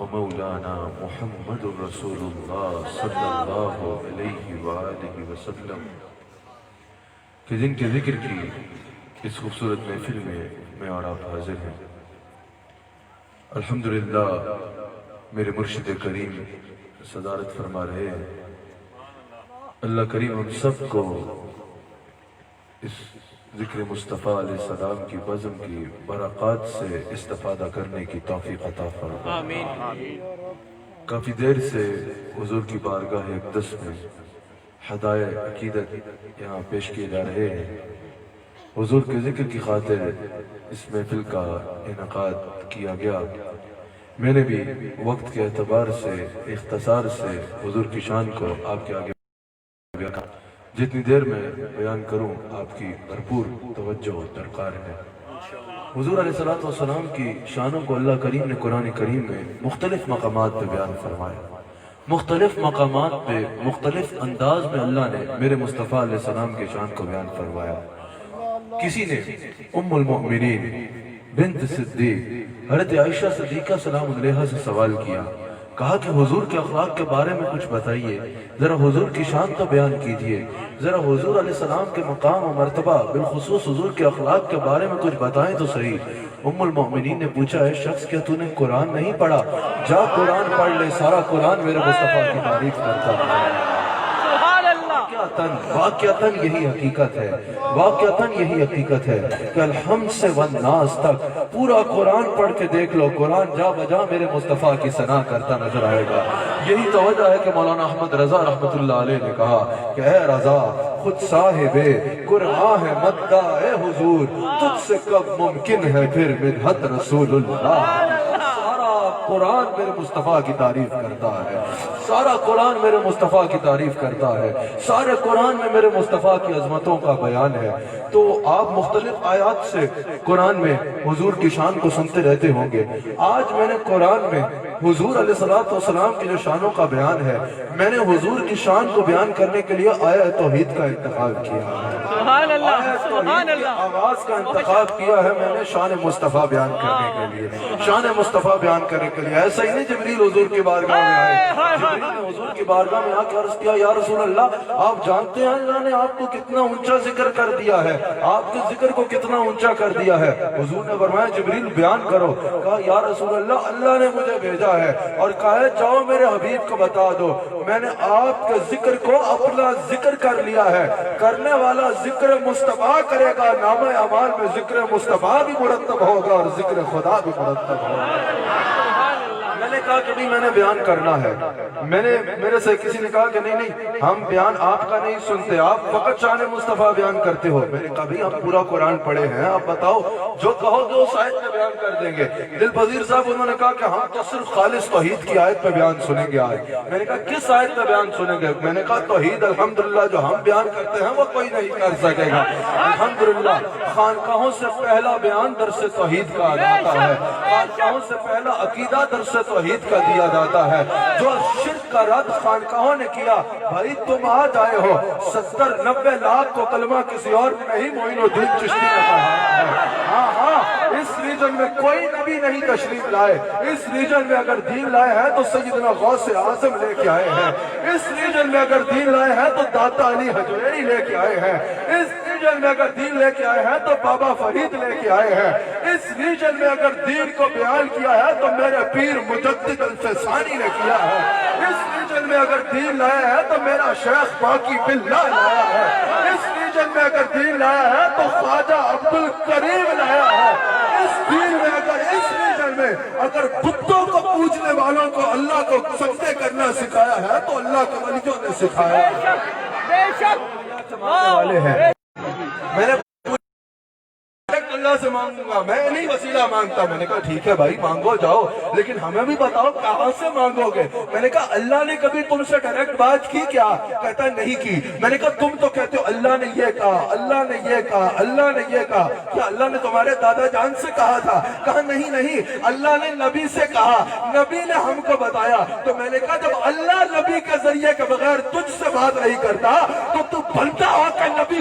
ومولانا محمد رسول اللہ صلی اللہ علیہ وآلہ وسلم کہ جن کے ذکر کی اس خوبصورت محفل میں اور آپ حاضر ہیں۔ الحمدللہ میرے مرشد کریم صدارت فرما رہے ہیں۔ اللہ کریم ہم سب کو اس ذکر مصطفیٰ علیہ السلام کی بزم کی برکات سے استفادہ کرنے کی توفیق عطا فرما۔ آمین۔ کافی دیر سے حضور کی بارگاہ اقدس میں ہدایہ عقیدت یہاں پیش کیے جا رہے ہیں۔ حضور کے ذکر کی خاطر اس محفل کا انعقاد کیا گیا۔ میں نے بھی وقت کے اعتبار سے اختصار سے حضور کی شان کو آپ کے آگے جتنی دیر میں بیان کروں آپ کی بھرپور توجہ درکار ہے۔ حضور علیہ السلام کی شانوں کو اللہ کریم نے قرآن کریم میں مختلف مقامات پہ بیان فرمایا۔ مختلف مقامات پہ مختلف انداز میں اللہ نے میرے مصطفیٰ علیہ السلام کی شان کو بیان فرمایا۔ کسی نے ام المؤمنین بنت صدیق حضرت عائشہ صدیقہ سلام علیہا سے سوال کیا، کہا کہ حضور کے اخلاق کے بارے میں کچھ بتائیے، ذرا حضور کی شان تو بیان کیجئے، ذرا حضور علیہ السلام کے مقام و مرتبہ بالخصوص حضور کے اخلاق کے بارے میں کچھ بتائیں تو صحیح۔ ام المؤمنین نے پوچھا، ہے شخص کیا تو نے قرآن نہیں پڑھا؟ جا قرآن پڑھ لے، سارا قرآن میرے مصطفیٰ کی تعریف کرتا ہے۔ واقعتاً یہی حقیقت ہے، واقعتاً یہی حقیقت ہے کہ الحمد سے والناس تک پورا قرآن پڑھ کے دیکھ لو، قرآن جا بجا میرے مصطفیٰ کی ثنا کرتا نظر آئے گا۔ یہی تو وجہ ہے کہ مولانا احمد رضا رحمت اللہ علیہ نے کہا کہ اے رضا خود صاحب قرآن ہے مدہ اے حضور، تجھ سے کب ممکن ہے پھر مدحت رسول اللہ۔ قرآن میرے مصطفیٰ کی تعریف کرتا ہے، سارا قرآن میرے مصطفیٰ کی تعریف کرتا ہے، سارے قرآن میں میرے مصطفیٰ کی عظمتوں کا بیان ہے۔ تو آپ مختلف آیات سے قرآن میں حضور کی شان کو سنتے رہتے ہوں گے۔ آج میں نے قرآن میں حضور علیہ السلام کی جو شانوں کا بیان ہے، میں نے حضور کی شان کو بیان کرنے کے لیے آیہ توحید کا انتخاب کیا ہے۔ سبحان اللہ، سبحان اللہ۔ آغاز کا انتخاب کیا ہے میں نے شان مصطفیٰ بیان کرنے کے لیے، شان مصطفیٰ بیان کرنے کے لیے۔ ایسا ہی نہیں جبریل حضور کی بارگاہ میں آئے، جبریل نے حضور کی بارگاہ میں آ کے عرض کیا، یا رسول اللہ آپ جانتے ہیں اللہ نے آپ کو کتنا اونچا ذکر کر دیا ہے، آپ کے ذکر کو کتنا اونچا کر دیا ہے۔ حضور نے فرمایا جبریل بیان کرو۔ کہا یا رسول اللہ نے مجھے بھیجا ہے اور کہا ہے جاؤ میرے حبیب کو بتا دو میں نے آپ کے ذکر کو اپنا ذکر کر لیا ہے، کرنے والا ذکر مصطفیٰ کرے گا، نامہ اعمال میں ذکر مصطفیٰ بھی مرتب ہوگا اور ذکر خدا بھی مرتب ہوگا۔ میں نے کہا کہ نہیں میں نے بیان کرنا ہے۔ میرے سے کسی نے کہا کہ نہیں ہم بیان آپ کا نہیں سنتے، آپ فقط شان مصطفیٰ بیان کرتے ہو۔ میں نے کہا بھی ہم پورا قرآن پڑھے ہیں، آپ بتاؤ جو کہو جو اس آیت میں بیان کر دیں گے۔ دل پذیر صاحب انہوں نے کہا کہ ہم تو صرف خالص توحید کی آیت پہ بیان سنیں گے آج۔ میں نے کہا کس آیت پہ بیان سنیں گے؟ میں نے کہا توحید الحمدللہ جو ہم بیان کرتے ہیں وہ کوئی نہیں کر سکے گا۔ الحمدللہ خانقاہوں سے پہلا بیان درس توحید کا آتا ہے، خانقاہوں سے پہلا عقیدہ درس توحید کا دیا جاتا ہے۔ جو شرک کا رد خانقاہوں نے کیا، بھائی تم آج آئے ہو 70-90 لاکھ کو کلمہ کسی اور نہیں معین الدین چشتی نے پڑھایا ہے۔ ہاں اس ریجن میں کوئی نبی نہیں تشریف لائے، اس ریجن میں اگر دین لائے ہیں تو سیدنا غوث اعظم لے کے آئے ہیں، اس ریجن میں اگر دین لائے ہیں تو داتا علی حجویری لے کے آئے ہیں، اس ریجن میں اگر دین لے کے آئے ہیں تو بابا فرید لے کے آئے ہیں، اس ریجن میں اگر دین کو بیان کیا ہے تو میرے پیر مجدد الفسانی نے کیا ہے، اس ریجن میں اگر دین لایا ہے تو میرا شیخ باقی باللہ لایا ہے، اس ریجن میں اگر دین لایا ہے تو خواجہ عبدالکریم لایا ہے، اس دین میں اس ریجن میں اگر بتوں کو پوجنے والوں کو اللہ کو سجدے کرنا سکھایا ہے تو اللہ کے ولیوں نے سکھایا ہے۔ بے شک والے ہیں میں نے اللہ سے مانگوں گا، میں نہیں وسیلہ مانگتا۔ میں نے کہا ٹھیک ہے بھائی مانگو جاؤ، لیکن ہمیں بھی بتاؤ کہاں سے مانگو گے۔ میں نے کہا اللہ نے کبھی تم سے ڈائریکٹ بات کی کیا؟ کہتا نہیں کی۔ میں نے کہا تم تو کہتے ہو اللہ نے یہ کہا، اللہ نے یہ کہا، اللہ نے یہ کہا، کیا اللہ نے تمہارے دادا جان سے کہا تھا؟ کہا نہیں اللہ نے نبی سے کہا، نبی نے ہم کو بتایا۔ تو میں نے کہا جب اللہ نبی کے ذریعے کے بغیر تجھ سے بات نہیں کرتا تو تو بنتا ہو کہ نبی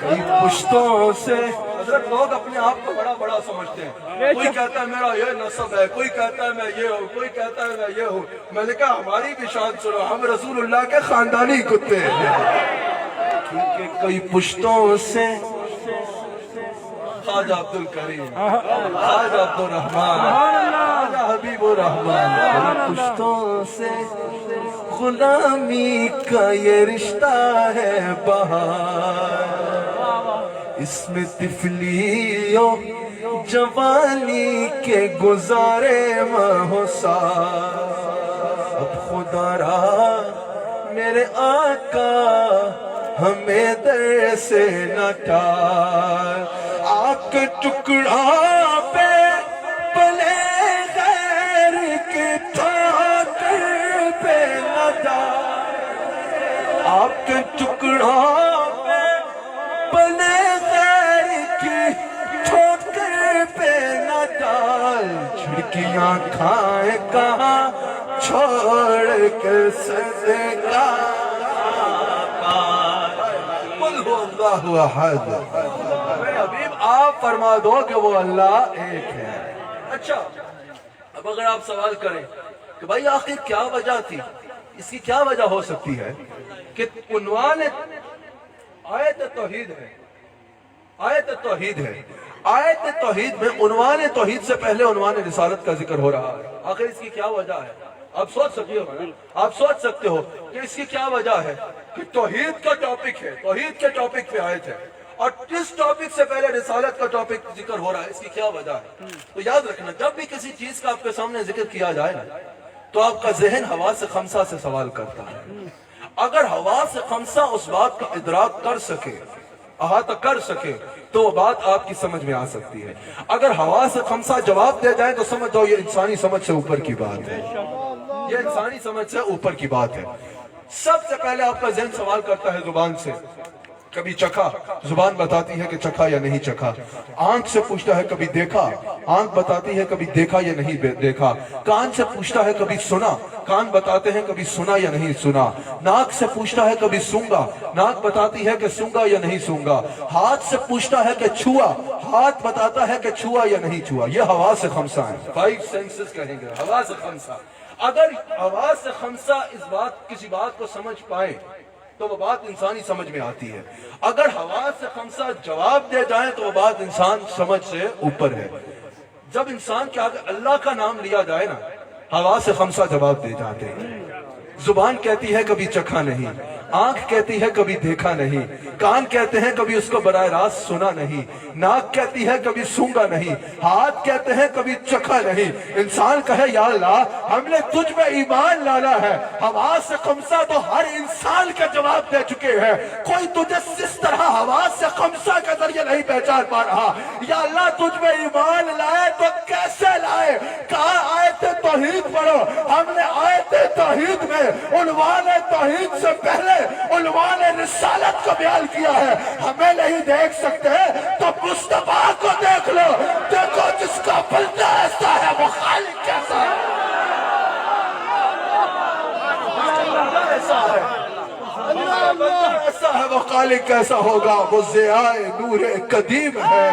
کئی پشتوں سے حضرت لوگ اپنے آپ کو بڑا بڑا سمجھتے ہیں. کوئی کہتا ہے میرا یہ نسب ہے, کوئی کہتا ہے میں یہ ہوں, کوئی کہتا ہے میں یہ ہوں. میں نے کہا ہماری بھی شان سنو, ہم رسول اللہ کے خاندانی کتے ہیں. کیونکہ کئی پشتوں سے خواجہ عبد الکریم, خواجہ عبد الرحمن, خواجہ حبیب الرحمن, کئی پشتوں سے غلامی کا یہ رشتہ ہے بہار. اس میں طفلی و جوانی کے گزارے ماہ سال. اب خدا را میرے آقا ہمیں در سے نہ ٹال. آپ کے ٹکڑا پہ پلے غیر کے ٹھاکر پہ نہ ڈال. آپ کے ٹکڑا پہ پلے غیر کی ٹھوکر پہ نہ ڈال. چھڑکیاں کھائیں کہاں چھوڑ کر صدقہ قل هو اللہ احد. حبیب آپ فرما دو کہ وہ اللہ ایک ہے. اچھا, اب اگر آپ سوال کریں کہ بھائی آخر کیا وجہ تھی, اس کی کیا وجہ ہو سکتی ہے کہ عنوان آیت توحید ہے, آیت توحید ہے, آیت توحید میں عنوان توحید سے پہلے عنوان رسالت کا ذکر ہو رہا ہے. آخر اس کی کیا وجہ ہے؟ آپ سوچ سکتے ہو کہ اس کی کیا وجہ ہے کہ توحید کا ٹاپک ہے, توحید کے ٹاپک پہ آیت ہے, اور اس ٹاپک سے پہلے رسالت کا ٹاپک ذکر ہو رہا ہے. اس کی کیا وجہ ہے؟ تو یاد رکھنا, جب بھی کسی چیز کا آپ کے سامنے ذکر کیا جائے نا, تو آپ کا ذہن حواس خمسہ سے سوال کرتا ہے. اگر حواس خمسہ اس بات کا ادراک کر سکے, احاطہ کر سکے, تو وہ بات آپ کی سمجھ میں آ سکتی ہے. اگر حواس خمسہ جواب دے جائیں تو سمجھ جاؤ یہ انسانی سمجھ سے اوپر کی بات ہے, یہ انسانی سمجھ سے اوپر کی بات ہے. سب سے پہلے آپ کا ذہن سوال کرتا ہے زبان سے. کبھی چکھا, زبان بتاتی ہے کہ چکھا یا نہیں چکھا. آنکھ سے پوچھتا ہے کبھی دیکھا, آنکھ بتاتی ہے کبھی دیکھا یا نہیں دیکھا. کان سے پوچھتا ہے کبھی سنا, کان بتاتے ہیں کبھی سنا یا نہیں سنا. ناک سے پوچھتا ہے کبھی سونگا, ناک بتاتی ہے کہ سونگا یا نہیں سونگا. ہاتھ سے پوچھتا ہے کہ چھوا, ہاتھ بتاتا ہے کہ چھوا یا نہیں چھوا. یہ حواس خمسہ ہیں, 5 سینسز کہیں گے, حواس خمسہ. اگر حواس خمسہ اس بات کسی بات کو سمجھ پائے تو وہ بات انسانی سمجھ میں آتی ہے. اگر حواس خمسہ جواب دے جائیں تو وہ بات انسان سمجھ سے اوپر ہے. جب انسان کے آگے اللہ کا نام لیا جائے نا, حواس خمسہ جواب دے جاتے ہیں. زبان کہتی ہے کبھی چکھا نہیں, آنکھ کہتی ہے کبھی دیکھا نہیں, کان کہتے ہیں کبھی اس کو براہ راست سنا نہیں, ناک کہتی ہے کبھی سونگا نہیں, ہاتھ کہتے ہیں کبھی چکھا نہیں. انسان کہے یا اللہ ہم نے تجھ میں ایمان لانا ہے. حواس خمسہ تو ہر انسان کا جواب دے چکے ہیں, کوئی تجھے اس طرح حواس خمسہ کے ذریعے نہیں پہچان پا رہا. یا اللہ تجھ میں ایمان لائے تو کیسے لائے؟ کہا آیت توحید پڑھو. ہم نے آیت توحید میں عنوان توحید سے پہلے عنوان رسالت کو بیان کیا ہے. ہمیں نہیں دیکھ سکتے تو مصطفیٰ کو دیکھ لو. دیکھو جس کا بندہ ایسا ہے وہ خالق کیسا ہے. ایسا ہے وہ خالق کیسا ہوگا. وہ ضیاء نور قدیم ہے,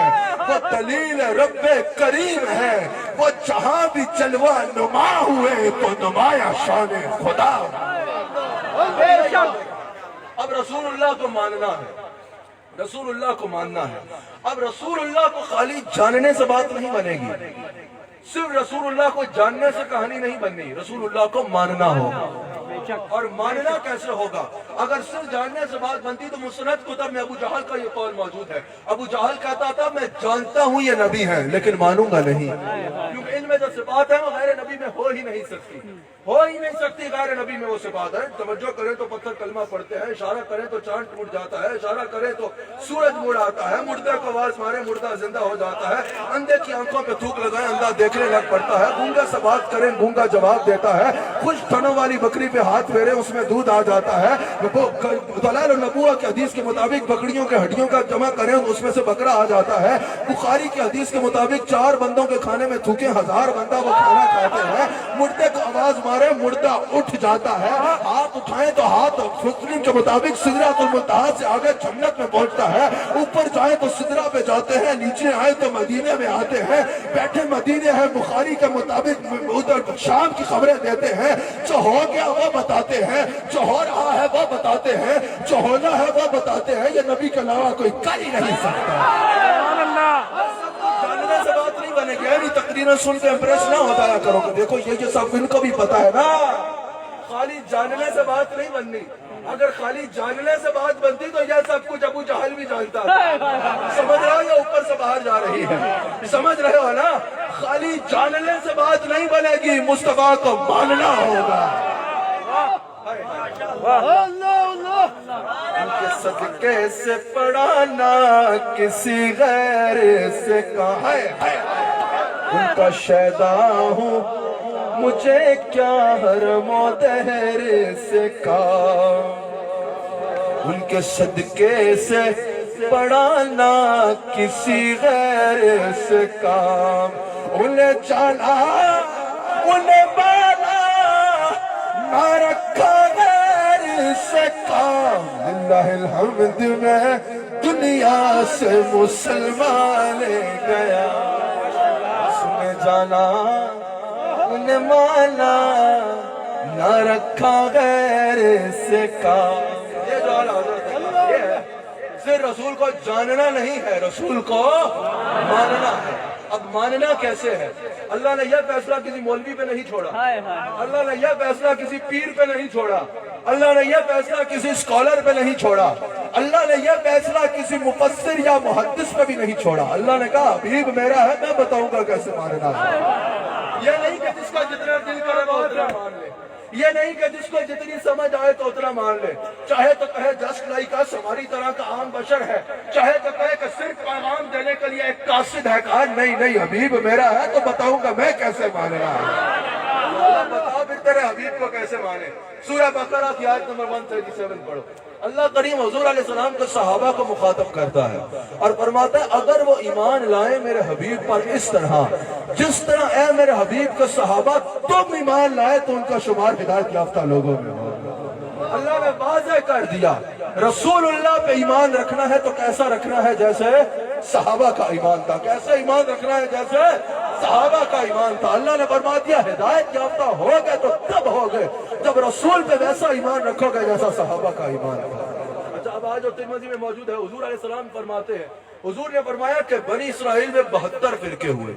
وہ دلیل رب کریم ہے, وہ جہاں بھی جلوہ نما ہوئے تو نمایاں شان خدا. اب رسول اللہ کو ماننا ہے, رسول اللہ کو ماننا ہے. اب رسول اللہ کو خالی جاننے سے بات نہیں بنے گی, صرف رسول اللہ کو جاننے سے کہانی نہیں بننی, رسول اللہ کو ماننا ہوگا. اور ماننا کیسے ہوگا؟ اگر صرف جاننے سے بات بنتی تو مسند کتب میں ابو جہل کا یہ قول موجود ہے. ابو جہل کہتا تھا میں جانتا ہوں یہ نبی ہے لیکن مانوں گا نہیں, کیونکہ ان میں جو صفات ہے وہ غیر نبی میں ہو ہی نہیں سکتی, ہو ہی نہیں سکتی. غیر نبی میں وہ صفات ہے. توجہ کریں تو پتھر کلمہ پڑھتے ہیں, اشارہ کریں تو چاند ٹوٹ جاتا ہے, اشارہ کریں تو سورج مڑ آتا ہے, مردے کو آواز مارے مردہ زندہ ہو جاتا ہے, اندھے کی آنکھوں پہ تھوک لگائیں اندھا دیکھنے لگ پڑتا ہے, گونگا سے بات کریں گونگا جواب دیتا ہے, خوش تھنوں والی بکری پہ ہاتھ پھیرے اس میں دودھ آ جاتا ہے. وہ دلائل النبوہ کی حدیث کے مطابق بکریوں کے ہڈیوں کا جمع کریں اس میں سے بکرا آ جاتا ہے. بخاری کی حدیث کے مطابق 4 بندوں کے کھانے میں تھوکے 1000 بندہ وہ کھانا کھاتے ہیں. مردے کو آواز مارے مردہ اٹھ جاتا ہے. ہاتھ اٹھائیں تو ہاتھ مسلم کے مطابق سدرۃ المنتہا سے آگے جنت میں پہنچتا ہے. اوپر جائیں تو سدرہ پہ جاتے ہیں, نیچے آئیں تو مدینے میں آتے ہیں. بیٹھے مدینے ہیں, بخاری کے مطابق ادھر شام کی خبریں دیتے ہیں. جو ہو گیا وہ بتاتے ہیں, جو ہو رہا ہے وہ بتاتے ہیں, جو ہونا ہے وہ بتاتے ہیں. یہ نبی کے علاوہ کوئی کر ہی نہیں سکتا. سبحان اللہ. جاننے سے بات نہیں بنے گی. یعنی تقریریں سن کے امپریس نہ ہوتا ہے کرو. دیکھو یہ سب ان کو بھی پتا ہے نا, خالی جاننے سے بات نہیں بننی. اگر خالی جاننے سے بات بنتی تو یہ سب کچھ ابو جہل بھی جانتا تھا. سمجھ رہے ہو یا اوپر سے باہر جا رہی ہے؟ سمجھ رہے ہو نا, خالی جاننے سے بات نہیں بنے گی, مصطفیٰ کو ماننا ہوگا. ان کے صدقے سے پڑھانا کسی غیر سے کہاں ہے, ان کا شیدا ہوں مجھے کیا حرم و دہر سے کام. ان کے صدقے سے پڑھانا کسی غیر سے کام. انہیں جانا انہیں بالا نہ رکھا غیر سے کام. اللہ الحمد میں دنیا سے مسلمان گیا. اس میں جانا انہیں مانا نہ رکھا غیر سے کام. یہ جو حضرت یہ ہے, صرف رسول کو جاننا نہیں ہے, رسول کو ماننا ہے. اب ماننا کیسے ہے؟ اللہ نے یہ فیصلہ کسی مولوی پہ نہیں چھوڑا, اللہ نے یہ فیصلہ کسی پیر پہ نہیں چھوڑا, اللہ نے یہ فیصلہ کسی اسکالر پہ نہیں چھوڑا, اللہ نے یہ فیصلہ کسی مفسر یا محدث پہ بھی نہیں چھوڑا. اللہ نے کہا حبیب میرا ہے, میں بتاؤں گا کیسے ماننا ہے. یہ نہیں کہ جس کا جتنا دل کرے وہ اتنا مان لے, یہ نہیں کہ جس کو جتنی سمجھ آئے تو اتنا مان لے. چاہے تو کہے جسٹ لائک اس, ہماری طرح کا عام بشر ہے, چاہے تو کہے کہ صرف پیغام دینے کے لیے ایک قاصد ہے. کہا نہیں نہیں, حبیب میرا ہے تو بتاؤں گا میں کیسے ماننا ہے. اللہ بتاؤ پھر تیرے حبیب کو کیسے مانے. سورہ بقرہ کی آیت نمبر 137 پڑھو. اللہ کریم حضور علیہ السلام کے صحابہ کو مخاطب کرتا ہے اور فرماتا ہے اگر وہ ایمان لائیں میرے حبیب پر اس طرح جس طرح اے میرے حبیب کے صحابہ تم ایمان لائے تو ان کا شمار ہدایت یافتہ لوگوں میں ہو. اللہ نے واضح کر دیا رسول اللہ پہ ایمان رکھنا ہے تو کیسا رکھنا ہے, جیسے صحابہ کا ایمان تھا. کیسے ایمان رکھنا ہے, جیسے صحابہ کا ایمان تھا. اللہ نے فرما دیا ہدایت یافتہ ہو گئے تو تب ہو گئے جب رسول پہ ویسا ایمان رکھو گے جیسا صحابہ کا ایمان تھا. اچھا, اب آج جو ترمذی میں موجود ہے, حضور علیہ السلام فرماتے ہیں, حضور نے فرمایا کہ بنی اسرائیل میں 72 فرقے ہوئے,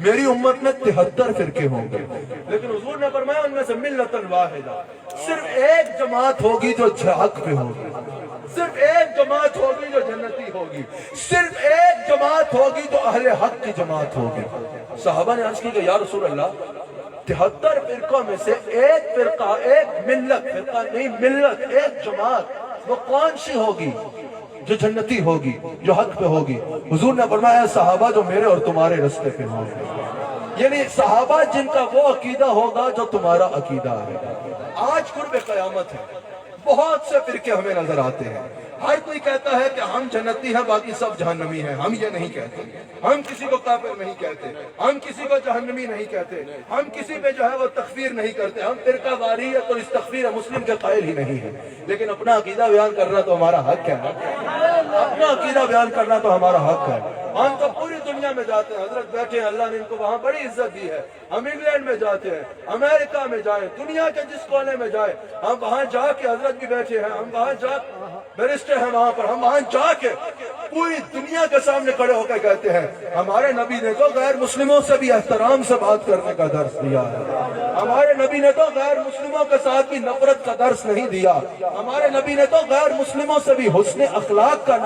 میری امت میں 73 فرقے ہوں گے, لیکن حضور نے فرمایا ان میں سے ملت واحدہ, صرف ایک جماعت ہوگی جو حق پہ ہوگی, صرف ایک جماعت ہوگی جو جنتی ہوگی, صرف ایک جماعت ہوگی جو اہل حق کی جماعت ہوگی. صحابہ نے عرض کی کہ یا رسول اللہ 73 فرقوں میں سے ایک فرقہ, ایک ملت, فرقہ نہیں ملت, ایک جماعت, وہ کون سی ہوگی جو جنتی ہوگی, جو حق پہ ہوگی؟ حضور نے فرمایا صحابہ جو میرے اور تمہارے رستے پہ ہوں گے, یعنی صحابہ جن کا وہ عقیدہ ہوگا جو تمہارا عقیدہ ہے. آج قرب قیامت ہے, بہت سے فرقے ہمیں نظر آتے ہیں, ہر کوئی کہتا ہے کہ ہم جنتی ہیں باقی سب جہنمی ہیں. ہم یہ نہیں کہتے, ہم کسی کو کافر نہیں کہتے, ہم کسی کو جہنمی نہیں کہتے, ہم کسی پہ جو ہے وہ تکفیر نہیں کرتے, ہم فرقہ واریت اور اس تکفیر مسلم کے قائل ہی نہیں ہیں. لیکن اپنا عقیدہ بیان کرنا تو ہمارا حق ہے, اپنا عقیدہ بیان کرنا تو ہمارا حق ہے. ہم تو پوری دنیا میں جاتے ہیں, حضرت بیٹھے ہیں, اللہ نے ان کو وہاں بڑی عزت دی ہے. ہم انگلینڈ میں جاتے ہیں, امریکہ میں جائیں, دنیا کے جس کونے میں جائیں, ہم وہاں جا کے, حضرت بھی بیٹھے ہیں, ہم وہاں جا بیرسٹر ہیں وہاں پر, ہم وہاں جا کے پوری دنیا کے سامنے کھڑے ہو کے کہتے ہیں ہمارے نبی نے تو غیر مسلموں سے بھی احترام سے بات کرنے کا درس دیا ہے, ہمارے نبی نے تو غیر مسلموں کے ساتھ بھی نفرت کا درس نہیں دیا, ہمارے نبی نے تو غیر مسلموں سے بھی حسن اخلاق کا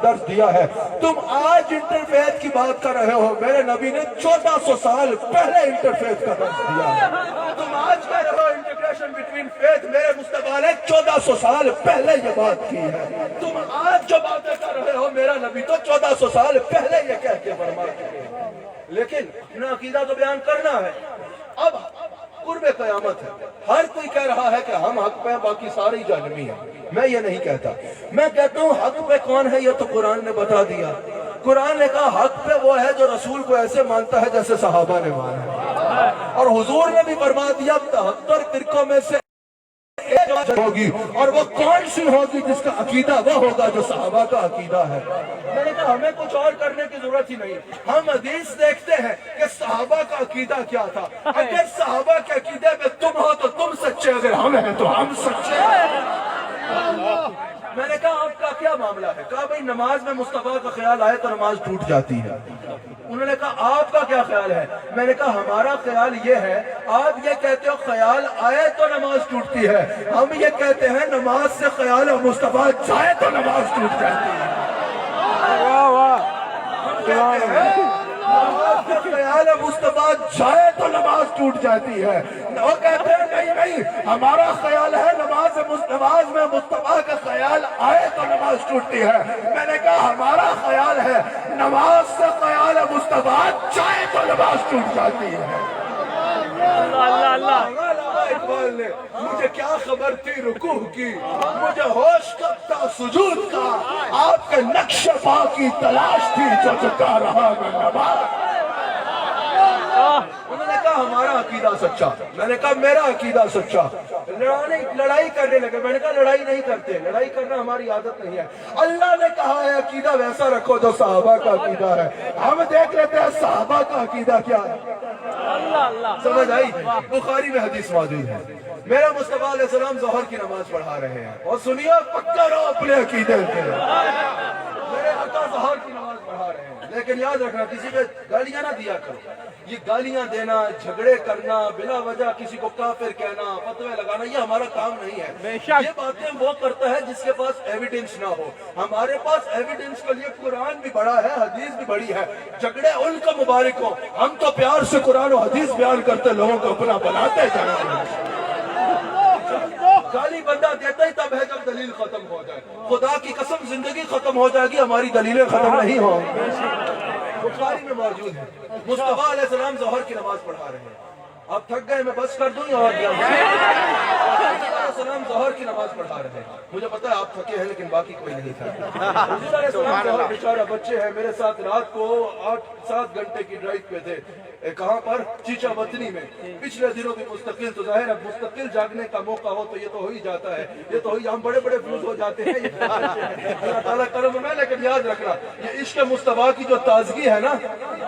درس دیا ہے. تم آج انٹرفیت کی بات کر رہے ہو, میرے نبی نے 1400 سال پہلے انٹرفیت کا درس دیا ہے. تم آج کہہ رہے ہو انٹیگریشن بٹوین فیتھ, میرے مصطفیٰ نے 1400 سال پہلے یہ بات کی ہے. تم آج جو باتیں کر رہے ہو, میرا نبی تو 1400 سال پہلے یہ کہہ کے فرما چکے ہیں. لیکن اپنا عقیدہ تو بیان کرنا ہے. اب قرب قیامت ہے. ہر کوئی کہہ رہا ہے کہ ہم حق پہ ہیں، باقی سارے ہی جہنمی ہیں. میں یہ نہیں کہتا. میں کہتا ہوں حق پہ کون ہے یہ تو قرآن نے بتا دیا. قرآن نے کہا حق پہ وہ ہے جو رسول کو ایسے مانتا ہے جیسے صحابہ نے مانا. اور حضور نے بھی فرما دیا 73 فرقوں میں سے ایک ہوگی، اور وہ کون سی ہوگی جس کا عقیدہ وہ ہوگا جو صحابہ کا عقیدہ ہے. میں نے کہا ہمیں کچھ اور کرنے کی ضرورت ہی نہیں. ہم حدیث دیکھتے ہیں کہ صحابہ کا عقیدہ کیا تھا. اگر صحابہ کے عقیدے میں تم ہو تو تم سچے، اگر ہم ہیں تو ہم سچے. میں نے کہا آپ کا کیا معاملہ ہے؟ کہا بھئی نماز میں مصطفیٰ کا خیال آئے تو نماز ٹوٹ جاتی ہے. انہوں نے کہا آپ کا کیا خیال ہے؟ میں نے کہا ہمارا خیال یہ ہے، آپ یہ کہتے ہو خیال آئے تو نماز ٹوٹتی ہے، ہم یہ کہتے ہیں نماز سے خیال مصطفیٰ جائے تو نماز ٹوٹ جاتی ہے. واہ واہ. ہم کہتے ہیں نماز سے خیال مصطفیٰ جائے تو نماز ٹوٹ جاتی ہے. وہ کہتے ہیں نہیں نہیں، ہمارا خیال ہے نماز میں مصطفیٰ کا خیال آئے تو نماز ٹوٹتی ہے. میں نے کہا ہمارا خیال ہے نماز سے خیال مصطفیٰ جائے تو نماز ٹوٹ جاتی ہے. اللہ اللہ. اقبال نے مجھے کیا خبر تھی رکوع کی، مجھے ہوش کب تھا سجود کا، آپ کے نقش پا کی تلاش تھی جو چکا رہا میں نماز. انہوں نے کہا ہمارا عقیدہ سچا. میں نے کہا میرا عقیدہ سچا. لڑائی کرنے لگے. میں نے کہا لڑائی نہیں کرتے، لڑائی کرنا ہماری عادت نہیں ہے. اللہ نے کہا ہے عقیدہ ویسا رکھو جو صحابہ کا عقیدہ ہے. ہم دیکھ لیتے ہیں صحابہ کا عقیدہ کیا ہے. سمجھ آئی؟ بخاری میں حدیث موجود ہے. میرا مصطفیٰ علیہ السلام ظہر کی نماز پڑھا رہے ہیں، اور سنیے پکا رہو اپنے عقیدے پہ. میرے آقا ظہر کی نماز پڑھا رہے ہیں، لیکن یاد رکھنا کسی پہ گالیاں نہ دیا کرو. یہ گالیاں دینا، جھگڑے کرنا، بلا وجہ کسی کو کافر کہنا، فتوے لگانا، یہ ہمارا کام نہیں ہے. یہ باتیں وہ کرتا ہے جس کے پاس ایویڈنس نہ ہو. ہمارے پاس ایویڈنس کے لیے قرآن بھی بڑا ہے، حدیث بھی بڑی ہے. جھگڑے ان کو مبارک ہو، ہم تو پیار سے قرآن و حدیث بیان کرتے، لوگوں کو اپنا بناتے جانا. گالی بندہ دیتا ہی تب ہے جب دلیل ختم ہو جائے. خدا کی قسم زندگی ختم ہو جائے گی، ہماری دلیلیں ختم نہیں ہوں. بخاری میں موجود ہے مصطفیٰ علیہ السلام ظہر کی نماز پڑھا رہے ہیں. آپ تھک گئے، میں بس کر دوں یا اور کیا؟ حضور علیہ السلام ظہر کی نماز پڑھا رہے ہیں. مجھے پتا ہے آپ تھکے ہیں لیکن باقی کوئی نہیں تھا. حضور علیہ السلام ظہر، بیچارہ بچے ہیں میرے ساتھ، رات کو 8-7 گھنٹے کی ڈرائیو پہ تھے. کہاں پر؟ چیچا وطنی میں. پچھلے دنوں بھی مستقل، تو ظاہر ہے مستقل جاگنے کا موقع ہو تو یہ تو ہو ہی جاتا ہے. یہ تو ہم بڑے بڑے فیوز ہو جاتے ہیں. اللہ تعالیٰ کرم میں. لیکن یاد رکھنا یہ عشق مصطفیٰ کی جو تازگی ہے نا،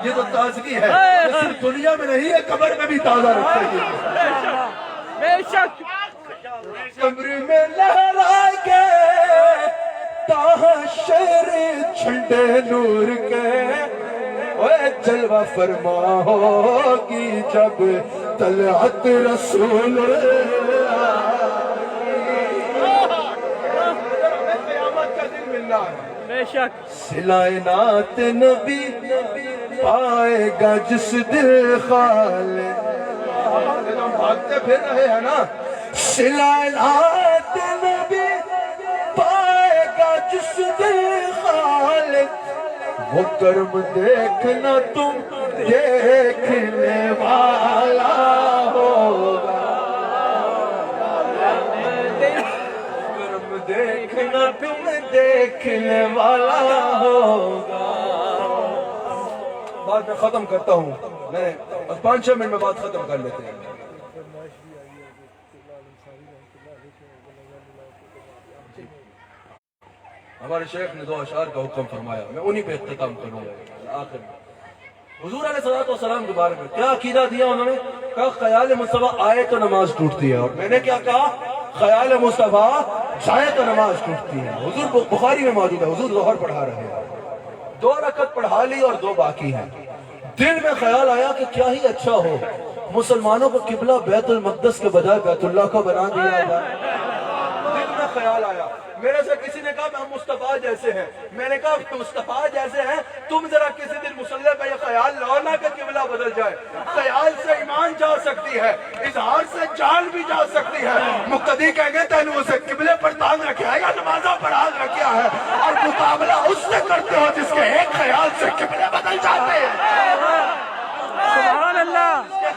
یہ جو تازگی ہے یہ صرف دنیا میں نہیں ہے، قبر میں بھی تازہ رکھے گی. بے شک. کمرے میں لہرائے کے تحشر جھنڈے نور کے، اے جلوہ فرما ہوگی جب طلعت رسول. قیامت کا دن ملنا ہے. بے شک. صلائے نعت نبی پائے گا جس دل خالد. ہم بھاگتے پھر رہے ہیں نا. صلائے نعت نبی پائے گا جس دل خالد، وہ کرم دیکھنا تم دیکھنے والا ہوگا. کرم دیکھنا تم دیکھنے والا ہوگا. بات میں ختم کرتا ہوں، میں 5-6 منٹ میں بات ختم کر لیتے ہیں. ہمارے شیخ نے 2 اشعار کا حکم فرمایا، میں انہی پہ اختتام کروں گا. آخر میں حضور علیہ السلام کے بارے میں کیا عقیدہ دیا انہوں نے؟ کہا خیال مصطفیٰ آئے تو نماز ٹوٹتی ہے. اور میں نے کیا کہا؟ خیال مصطفیٰ جائے تو نماز ٹوٹتی ہے. حضور بخاری میں موجود ہے. حضور ظہر پڑھا رہے ہیں، 2 رکعت پڑھا لی اور 2 باقی ہیں. دل میں خیال آیا کہ کیا ہی اچھا ہو مسلمانوں کو قبلہ بیت المقدس کے بجائے بیت اللہ کا بنا دیا جائے. دل میں خیال آیا. میرے سے کسی نے کہا ہم مصطفیٰ جیسے ہیں. میں نے کہا مصطفیٰ جیسے ہیں، تم ذرا کسی دن مصلی پہ یہ خیال لانا کہ قبلہ بدل جائے. خیال سے ایمان جا سکتی ہے، اظہار سے جان بھی جا سکتی ہے. مقتدی کہیں گے تینوں اسے قبلے پر تان رکھا ہے یا نمازوں پر ہاتھ رکھا ہے، اور مقابلہ اس سے کرتے ہو جس کے ایک خیال سے قبلے بدل جاتے ہیں. سبحان اللہ. اس کے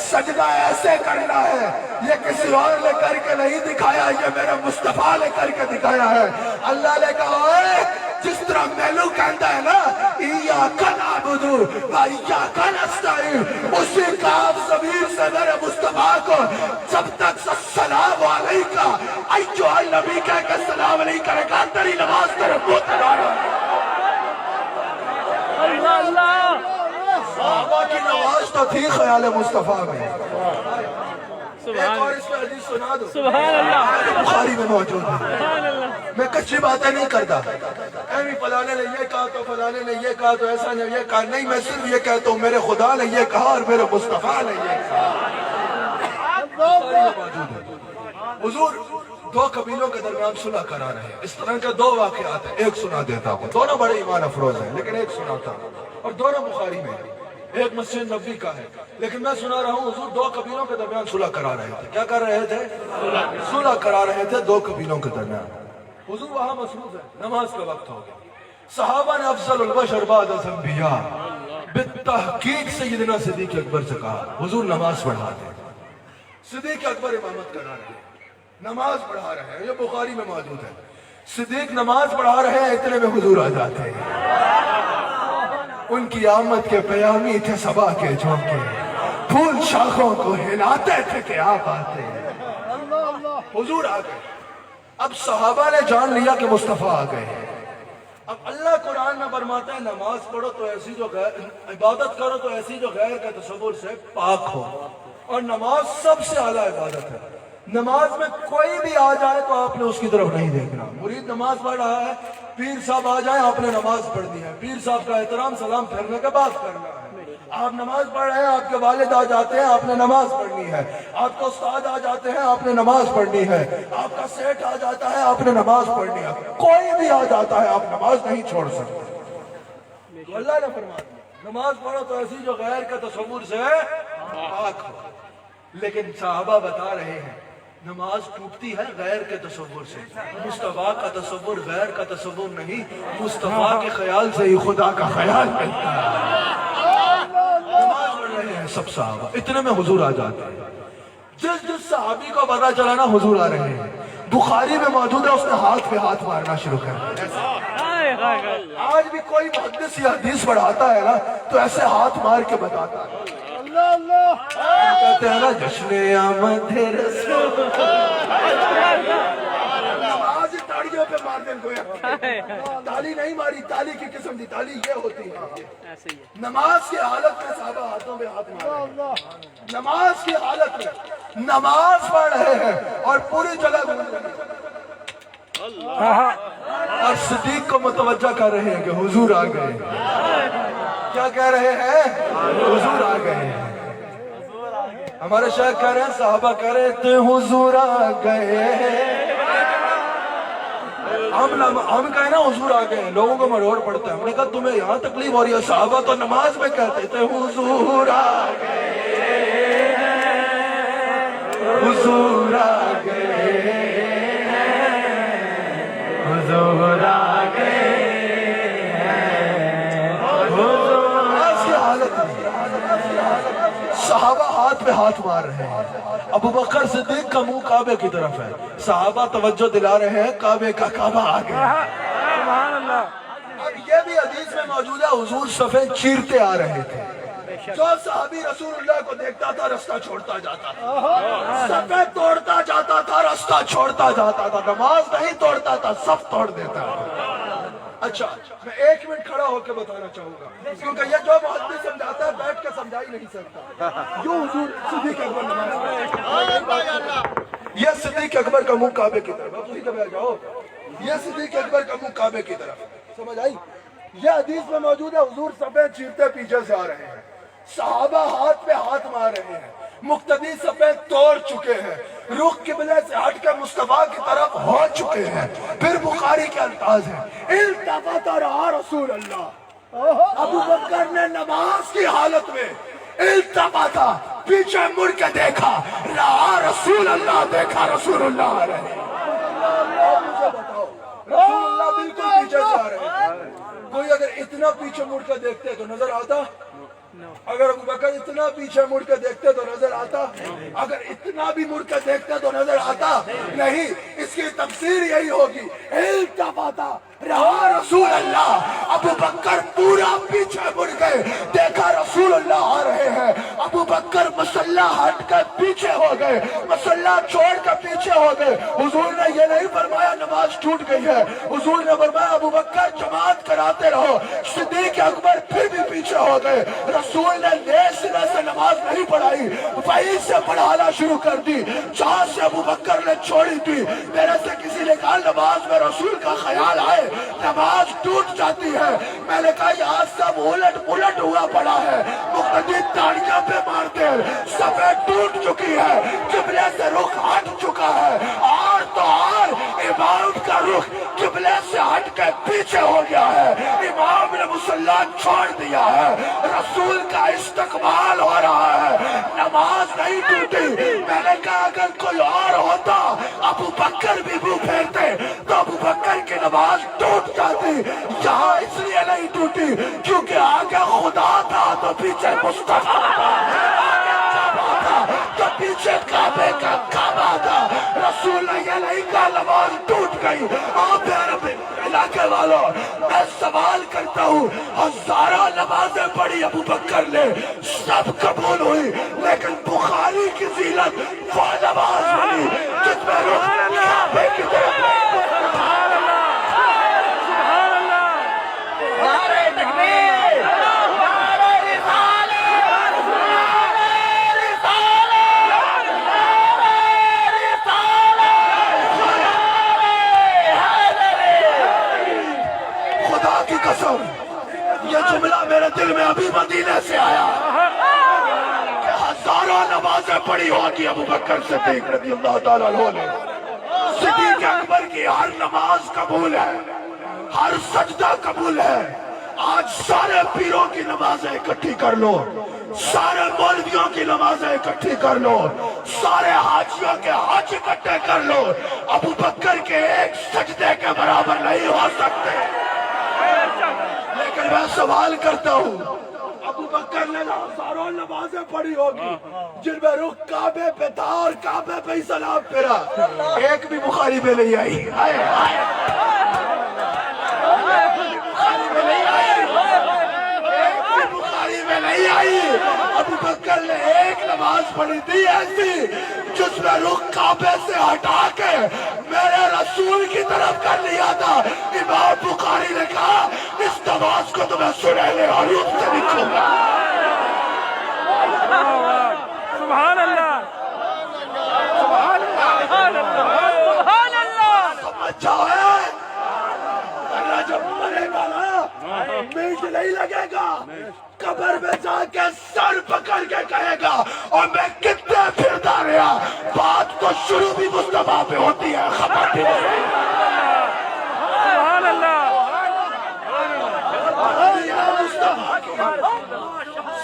سجدہ ایسے کرنا ہے، یہ کسی اور نے کر کے نہیں دکھایا، یہ میرے مصطفیٰ نے کر کے دکھایا ہے۔ اللہ نے کہا اے جس طرح مینو کہتا ہے نا ایاک نعبد و ایاک نستعین، اسی کاف ضمیر سے میرے مصطفیٰ کو جب تک السلام علیکہ ایھا النبی کہہ کے السلام علیکہ کرے گا، تیری نماز تیرے منہ تک آ رہا ہے۔ اللہ اللہ صحابہ کی نماز تو تھی خیال مصطفیٰ میں۔ ایک سبحان اور اس میں حدیث سنا دو، سبحان اللہ بخاری میں موجود ہے۔ سبحان اللہ میں کچھی باتیں نہیں کرتا، ایویں فلانے نے یہ کہا تو فلانے نے یہ کہا تو ایسا نے یہ کہا، نہیں، میں صرف یہ کہتا ہوں میرے خدا نے یہ کہا اور میرے مصطفیٰ نے یہ کہا۔ حضور دو قبیلوں کے درمیان صلح کرا رہے ہیں، اس طرح کے دو واقعات ہیں، ایک سنا دیتا ہوں، دونوں بڑے ایمان افروز ہیں لیکن ایک سناتا ہوں، اور دونوں بخاری میں ہیں، ایک مسجد نبوی کا ہے، لیکن میں سنا رہا ہوں حضور دو قبیلوں کے درمیان صلح کرا رہے تھے۔ کیا کر رہے تھے؟ صلح کرا رہے تھے دو قبیلوں کے درمیان۔ حضور وہاں مصروف ہے، نماز کا وقت ہو گیا۔ صحابہ نے افضل البشر بعد الانبیاء بالتحقیق سیدنا صدیق اکبر سے کہا حضور نماز پڑھا دیں۔ صدیق اکبر امامت کرا رہے ہیں، نماز پڑھا رہے ہیں، یہ بخاری میں موجود ہے۔ صدیق نماز پڑھا رہے ہیں، اتنے میں حضور آ جاتے ہیں۔ ان کی آمد کے پیامی تھے صبا کے جھونکے، پھول شاخوں کو ہلاتے تھے کہ آپ آتے ہیں۔ حضور آ گئے۔ اب صحابہ نے جان لیا کہ مصطفیٰ آ گئے ہیں۔ اب اللہ قرآن میں فرماتا ہے نماز پڑھو تو ایسی جو عبادت کرو تو ایسی جو غیر کے تصور سے پاک ہو، اور نماز سب سے اعلیٰ عبادت ہے۔ نماز میں کوئی بھی آ جائے تو آپ نے اس کی طرف نہیں دیکھنا۔ مرید نماز پڑھ رہا ہے، پیر صاحب آ جائیں آپ نے نماز پڑھنی ہے، پیر صاحب کا احترام سلام پھیرنے کے بعد کرنا ہے۔ آپ نماز پڑھ رہے ہیں، آپ کے والد آ جاتے ہیں، آپ نے نماز پڑھنی ہے۔ آپ کو استاد آ جاتے ہیں، آپ نے نماز پڑھنی ہے۔ آپ کا سیٹ آ جاتا ہے، آپ نے نماز پڑھنی ہے۔ کوئی بھی آ جاتا ہے، آپ نماز نہیں چھوڑ سکتے۔ تو اللہ نے فرما دیا نماز پڑھو تو ایسی جو غیر کے تصور سے پاک ہو۔ لیکن صحابہ بتا رہے ہیں نماز ٹوٹتی ہے غیر کے تصور سے، مصطفیٰ کا تصور غیر کا تصور نہیں، مصطفیٰ کے خیال سے ہی خدا کا خیال ملتا ہے۔ نماز پڑھ رہے ہیں سب صحابہ، اتنے میں حضور آ جاتے ہیں۔ جس صحابی کو پتا چلا نا حضور آ رہے ہیں، بخاری میں موجود ہے، اس نے ہاتھ پہ ہاتھ مارنا شروع کر دیا۔ آج بھی کوئی محدث یا حدیث پڑھاتا ہے نا تو ایسے ہاتھ مار کے بتاتا ہے۔ کہتے ہیں نا جشن آمد رسول، نماز تاڑیوں پہ مار دیں کوئی، تالی نہیں ماری، تالی کی قسم دی تالی یہ ہوتی ہے۔ نماز کی حالت میں صحابہ ہاتھوں پہ ہاتھ مار رہے ہیں، نماز کی حالت میں نماز پڑھ رہے ہیں اور پوری جگہ گونج رہی ہے، اور صدیق کو متوجہ کر رہے ہیں کہ حضور آ گئے۔ کیا کہہ رہے ہیں؟ حضور آ گئے ہیں۔ ہمارے شیخ کہہ رہے ہیں، صحابہ کہہ رہے تھے حضور آ گئے ہیں۔ ہم کہیں نا حضور آ گئے ہیں، لوگوں کو مروڑ پڑتا ہے۔ ہم نے کہا تمہیں یہاں تکلیف ہو رہی ہے، صحابہ تو نماز میں کہتے تھے حضور آ گئے ہیں، حضور آ گئے ہیں، حضور آ گئے ہیں، نماز کی حالت میں صحابہ ہاتھ پہ ہاتھ مار رہے ہیں۔ ابو بکر صدیق کا منہ کعبے کی طرف ہے، صحابہ توجہ دلا رہے ہیں کعبے کا کعبہ آ گیا۔ اب یہ بھی حدیث میں موجود ہے حضور صفیں چیرتے آ رہے تھے، جو صحابی رسول اللہ کو دیکھتا تھا رستہ چھوڑتا جاتا تھا، صفیں توڑتا جاتا تھا، رستہ چھوڑتا جاتا تھا، نماز نہیں توڑتا تھا، صف توڑ دیتا تھا۔ اچھا میں ایک منٹ کھڑا ہو کے بتانا چاہوں گا، کیونکہ یہ جو محدث سمجھاتا ہے بیٹھ کے سمجھا ہی نہیں سکتا۔ یوں حضور صدیق اکبر نماز، یہ صدیق اکبر کا منہ کعبے کی طرف، آپ اسی کا بیٹھ جاؤ، یہ صدیق اکبر کا منہ کعبے کی طرف، سمجھ آئی؟ یہ حدیث میں موجود ہے حضور صفیں چیرتے پیچھے سے آ رہے ہیں، صحابہ ہاتھ پہ ہاتھ مار رہے ہیں، مقتدی صفیں توڑ چکے ہیں، رخ قبلے سے ہٹ کے مصطفیٰ کی طرف ہو چکے ہیں۔ پھر بخاری کے الفاظ ہیں التفت رہا رسول اللہ، ابو بکر نے نماز کی حالت میں التفتا، پیچھے مڑ کے دیکھا، رہا رسول اللہ، دیکھا رسول اللہ آ رہے ہیں۔ مجھے بتاؤ رسول اللہ بالکل پیچھے سے آ رہے ہیں، کوئی اگر اتنا پیچھے مڑ کے دیکھتے تو نظر آتا؟ اگر ابو بکر اتنا پیچھے مڑ کے دیکھتے تو نظر آتا؟ اگر اتنا بھی مڑ کے دیکھتے تو نظر آتا نہیں. اس کی تفسیر یہی ہوگی التفاتا رہا رسول اللہ. ابو بکر پورا پیچھے مڑ گئے, دیکھا رسول اللہ آ رہے ہیں. ابو بکر مسلح ہٹ کر پیچھے ہو گئے, مسلح چھوڑ کر پیچھے ہو گئے. حضور نے یہ نہیں فرمایا نماز ٹوٹ گئی ہے, حضور نے فرمایا ابو بکر جماعت کراتے رہو. صدیق اکبر پھر بھی پیچھے ہو گئے. رسول نے نئے سرے سے نماز نہیں پڑھائی, وہیں سے پڑھانا شروع کر دی جہاں سے ابو بکر نے چھوڑی تھی. میرے سے کسی نے کہا نماز میں رسول کا خیال آئے نماز ٹوٹ جاتی ہے. میں نے کہا یہاں سب الٹ پلٹ ہوا پڑا ہے, مقتدی تاڑیاں پہ مارتے ہیں. صفیں ٹوٹ چکی ہے, قبلے سے رخ ہٹ چکا ہے, اور تو اور امام کا رخ قبلے سے ہٹ کے پیچھے ہو گیا ہے. امام نے مصلی چھوڑ دیا ہے, رسول کا استقبال ہو رہا ہے, نماز نہیں ٹوٹی. میں نے کہا اگر کوئی اور ہوتا ابو بکر بھی منہ پھیرتے تو ابو بکر کی نماز ٹوٹ جاتی. یہاں اس لیے نہیں ٹوٹی کیونکہ آگے خدا تھا تو پیچھے مصطفیٰ تھا, آگے کعبہ تھا تو پیچھے کعبے کا کعبہ تھا. رسول نے یہ نہیں کہا نماز ٹوٹ گئی. آپ میرے علاقے والوں, میں سوال کرتا ہوں, ہزاروں نمازیں پڑھی ابو بکر نے, سب قبول ہوئی, لیکن بخاری کی زینت وہ نماز بنی جس میں رخ کعبے کی طرف یہ جملہ میرے دل میں ابھی مدینے سے آیا کہ ہزاروں نمازیں پڑھی ہوگی ابو بکر صدیق رضی اللہ تعالیٰ عنہ نے. صدیق اکبر کی ہر نماز قبول ہے, ہر سجدہ قبول ہے. آج سارے پیروں کی نمازیں اکٹھی کر لو, سارے مولویوں کی نمازیں اکٹھی کر لو, سارے حاجیوں کے حج اکٹھے کر لو, ابو بکر کے ایک سجدے کے برابر نہیں ہو سکتے. لیکن میں سوال کرتا ہوں, ابو بکر نے ہزاروں نمازیں پڑھی ہوگی جن میں رخ کعبے پہ تھا اور کعبے پہ ہی سلام پھیرا, ایک بھی بخاری میں نہیں آئی. بخاری میں نہیں آئی. ابو بکر نے ایک نماز پڑھی تھی ایسی جس میں رخ کعبے سے ہٹا کے میرے رسول کی طرف کر لیا تھا. امام بخاری نے کہا اس نماز کو تو میں سنہرے حروف سے لکھوں گا. سبحان اللہ, سبحان اللہ, سبحان اللہ. سمجھ جاؤ ہے, اللہ جب مرے گا نا میٹ نہیں لگے گا, قبر میں جا کے سر پکڑ کے کہے گا اور میں کتنے پھرتا رہا. بات تو شروع بھی مصطفیٰ پہ ہوتی ہے, خبر بھی نہیں. سبحان اللہ.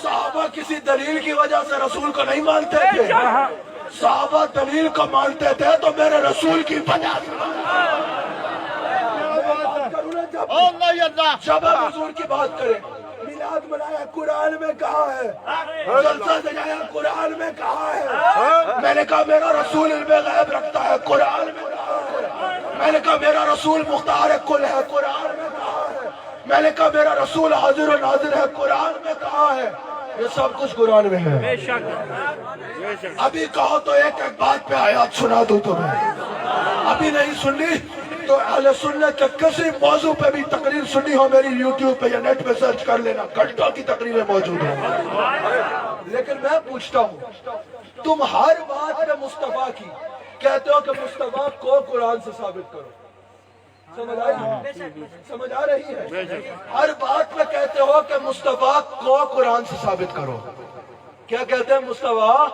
صحابہ کسی دلیل کی وجہ سے رسول کو نہیں مانتے تھے, صحابہ دلیل کو مانتے تھے تو میرے رسول کی وجہ سے. جب ہم حضور کی بات کریں, میلاد منایا قرآن میں کہا ہے, جلسہ سجایا قرآن میں کہا ہے. میں نے کہا میرا رسول علم غیب رکھتا ہے, قرآن میں کہا ہے. میں نے کہا میرا رسول مختار کل ہے, قرآن میں کہا ہے. میں نے کہا میرا رسول حاضر و ناظر ہے, قرآن میں کہا ہے. یہ سب کچھ قرآن میں ہے. بے شک, ابھی کہو تو ایک ایک بات پہ آیات سنا دوں تمہیں. ابھی نہیں سنی تو اہل سنت کے کسی موضوع پہ بھی تقریر سنی ہو میری یوٹیوب پہ یا نیٹ پہ سرچ کر لینا, گھنٹوں کی تقریریں موجود ہیں. لیکن میں پوچھتا ہوں, تم ہر بات میں مصطفیٰ کی کہتے ہو کہ مصطفیٰ کو قرآن سے ثابت کرو. سمجھ آئی؟ سمجھ آ رہی ہے؟ ہر بات میں کہتے ہو کہ مصطفیٰ کو قرآن سے ثابت کرو. کیا کہتے ہیں مصطفیٰ؟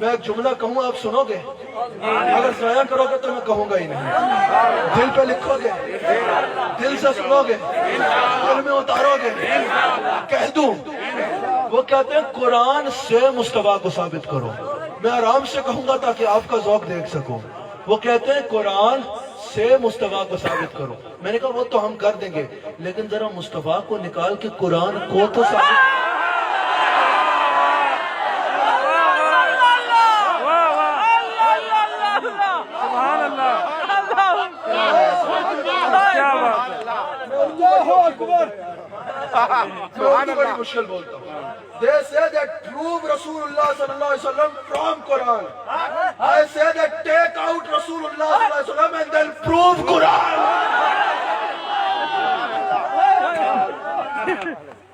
میں ایک جملہ کہوں آپ سنو گے, اگر ضائع کرو گے تو میں کہوں گا ہی نہیں. دل پہ لکھو گے, دل سے سنو گے, دل میں اتارو گے, کہہ دوں. وہ کہتے ہیں قرآن سے مصطفیٰ کو ثابت کرو. میں آرام سے کہوں گا تاکہ آپ کا ذوق دیکھ سکوں. وہ کہتے ہیں قرآن سے مصطفیٰ کو ثابت کرو. میں نے کہا وہ تو ہم کر دیں گے, لیکن ذرا مصطفیٰ کو نکال کے قرآن کو تو ثابت میں بڑی مشکل بولتا ہوں. They say that prove Rasulullah sallallahu alaihi wasallam from Quran. I say that take out Rasulullah sallallahu alaihi wasallam and then prove Quran.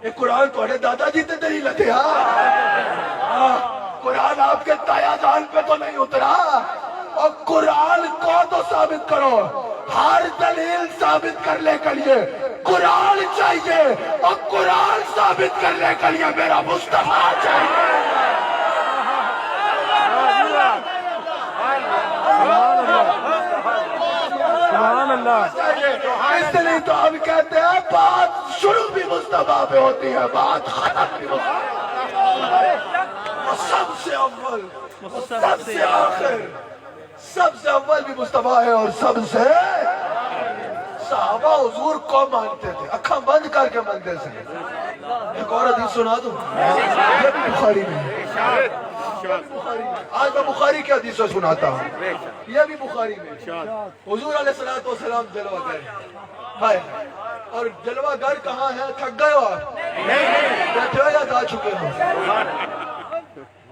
یہ قرآن تھوڑے دادا جی تے نہیں لگے. قرآن آپ کے تایا جان پہ تو نہیں اترا. اور قرآن کو تو ثابت کرو. ہر دلیل ثابت کرنے کے لیے قرآن چاہیے اور قرآن ثابت کرنے کے لیے میرا مصطفیٰ چاہیے. سبحان اللہ. اس لیے تو ہم کہتے ہیں بات شروع بھی مصطفیٰ پہ ہوتی ہے, بات ختم بھی مصطفیٰ. سب سے اول, سب سے آخر, سب سے اول بھی مصطفیٰ ہے اور سب سے صحابہ حضور کو مانتے تھے, اکھاں بند کر کے مانتے تھے. ایک اور حدیث سنا دوں, یہ بھی بخاری میں ہے. آج میں بخاری کی حدیثیں سناتا ہوں, یہ بھی بخاری میں. حضور علیہ السلام جلوہ گر, ہائے, اور جلوہ گر کہاں ہے؟ تھک گئے ہو آپ؟ بیٹھے ہو یا جا چکے ہو؟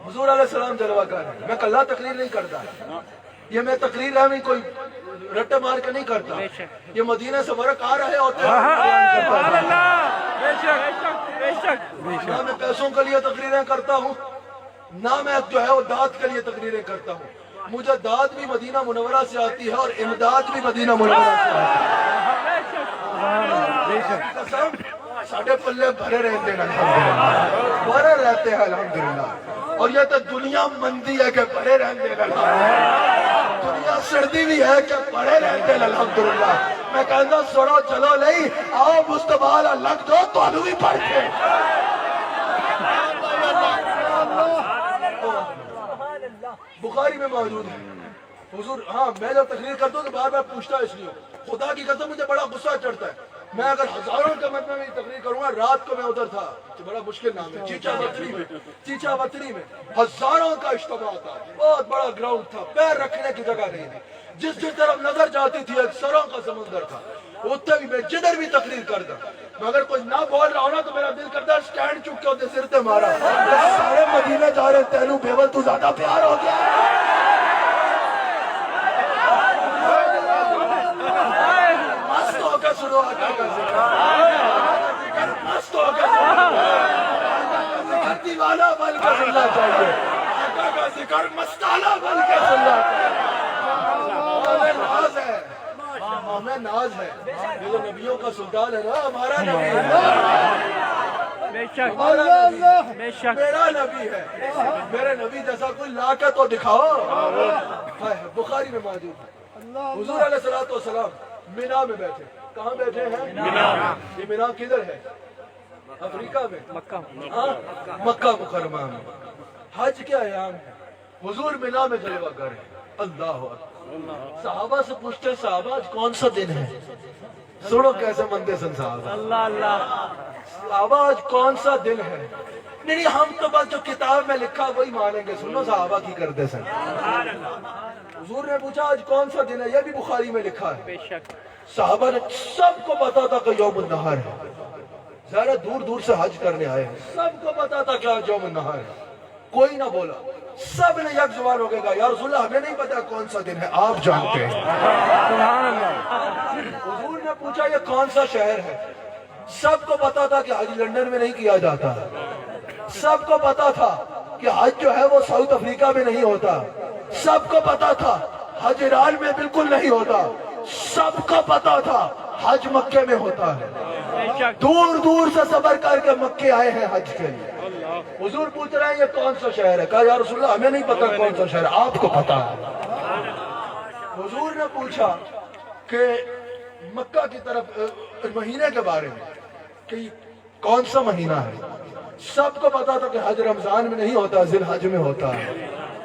حضور علیہ السلام جلوہ گر. میں کلہ تقریر نہیں کرتا, یہ میں تقریر ہے کوئی رٹے مار کے نہیں کرتا. یہ مدینہ سے ورق آ رہے ہوتے ہیں. نہ میں پیسوں کے لیے تقریریں کرتا ہوں, نہ میں جو ہے وہ داد کے لیے تقریریں کرتا ہوں. مجھے داد بھی مدینہ منورہ سے آتی ہے اور امداد بھی مدینہ منورہ سے آتی ہے. ساڑھے پلے بھرے رہتے ہیں الحمدللہ, بھرے رہتے ہیں الحمدللہ. اور یہ تو دنیا مندی ہے کہ بھرے رہتے ہیں الحمدللہ, دنیا سردی بھی ہے کہ بھرے رہتے ہیں الحمدللہ. میں کہتا سڑو چلو نہیں, آؤ مصطفیٰ لگ دو تو انہوں بھی پڑھتے. بخاری میں موجود ہے حضور. ہاں میں جب تقریر کرتا ہوں تو بار بار پوچھتا ہے, اس لیے خدا کی قسم مجھے بڑا غصہ چڑھتا ہے. میں اگر ہزاروں کے مجمع میں تقریر کروں گا, رات کو میں ادھر تھا, بڑا مشکل نام ہے, چیچا وطنی میں ہزاروں کا اجتماع تھا, بہت بڑا گراؤنڈ تھا, پیر رکھنے کی جگہ نہیں تھی. جس طرف نظر جاتی تھی ایک سروں کا سمندر تھا. اتنے بھی میں جدھر بھی تقریر کرتا, مگر کوئی نہ بول رہا ہونا تو میرا دل کرتا ہے سٹینڈ چک کے ہوتے سر تے مارا. سارے مدینے جا رہے, تینوں بیول تو زیادہ پیار ہو گیا. مست ہو کے سنو آقا کا ذکر, مست ہو کے سنو, دیوانہ بن کے سننا چاہیے. آقا کا ذکر مستانہ بن کے سننا چاہیے. ہمیں ناز ہے, ہمیں ناز ہے. یہ جو نبیوں کا سلطان ہے نا, ہمارا نبی ہے, میرا نبی ہے. میرے نبی جیسا کوئی لا کے تو دکھاؤ. بخاری میں موجود ہے. حضور علیہ السلام مینا میں بیٹھے. کہاں بیٹھے ہیں؟ یہ مینا کدھر ہے؟ افریقہ میں, مکہ مکرمہ میں. حج کے ایام ہے, حضور مینا میں جلوہ گر ہے. اللہ اکبر. صحابہ سے پوچھتے, صحابہ آج کون سا دن ہے؟ سنو کیسے مندے سن صحابہ. صحابہ آج کون سا دن ہے؟ نہیں ہم تو بس جو کتاب میں لکھا وہی مانیں گے. سنو صحابہ کی کرتے سن. حضور نے پوچھا آج کون سا دن ہے؟ یہ بھی بخاری میں لکھا ہے. صحابہ نے, سب کو پتا تھا کہ یوم النہار ہے, ذرا دور دور سے حج کرنے آئے ہیں, سب کو پتا تھا کہ آج یوم النہار ہے. کوئی نہ بولا, سب نے یک زبان ہو گیا, یا رسول اللہ ہمیں نہیں پتا کون سا دن ہے, آپ جانتے ہیں. حضور نے پوچھا یہ کون سا شہر ہے؟ سب کو پتا تھا کہ حج لندن میں نہیں کیا جاتا. سب کو پتا تھا کہ حج جو ہے وہ ساؤتھ افریقہ میں نہیں ہوتا. سب کو پتا تھا حج ایران میں بالکل نہیں ہوتا. سب کو پتا تھا حج مکے میں ہوتا ہے. دور دور سے سفر کر کے مکے آئے ہیں حج کے لیے. حضور پوچھ رہے ہیں یہ کون سا شہر ہے؟ کہا یا رسول اللہ ہمیں نہیں پتا کون سا شہر ہے, آپ کو پتا ہے. حضور نے پوچھا کہ مکہ کی طرف مہینے کے بارے میں کہ کون سا مہینہ ہے. سب کو پتا تھا کہ حج رمضان میں نہیں ہوتا, ذی الحج میں ہوتا ہے.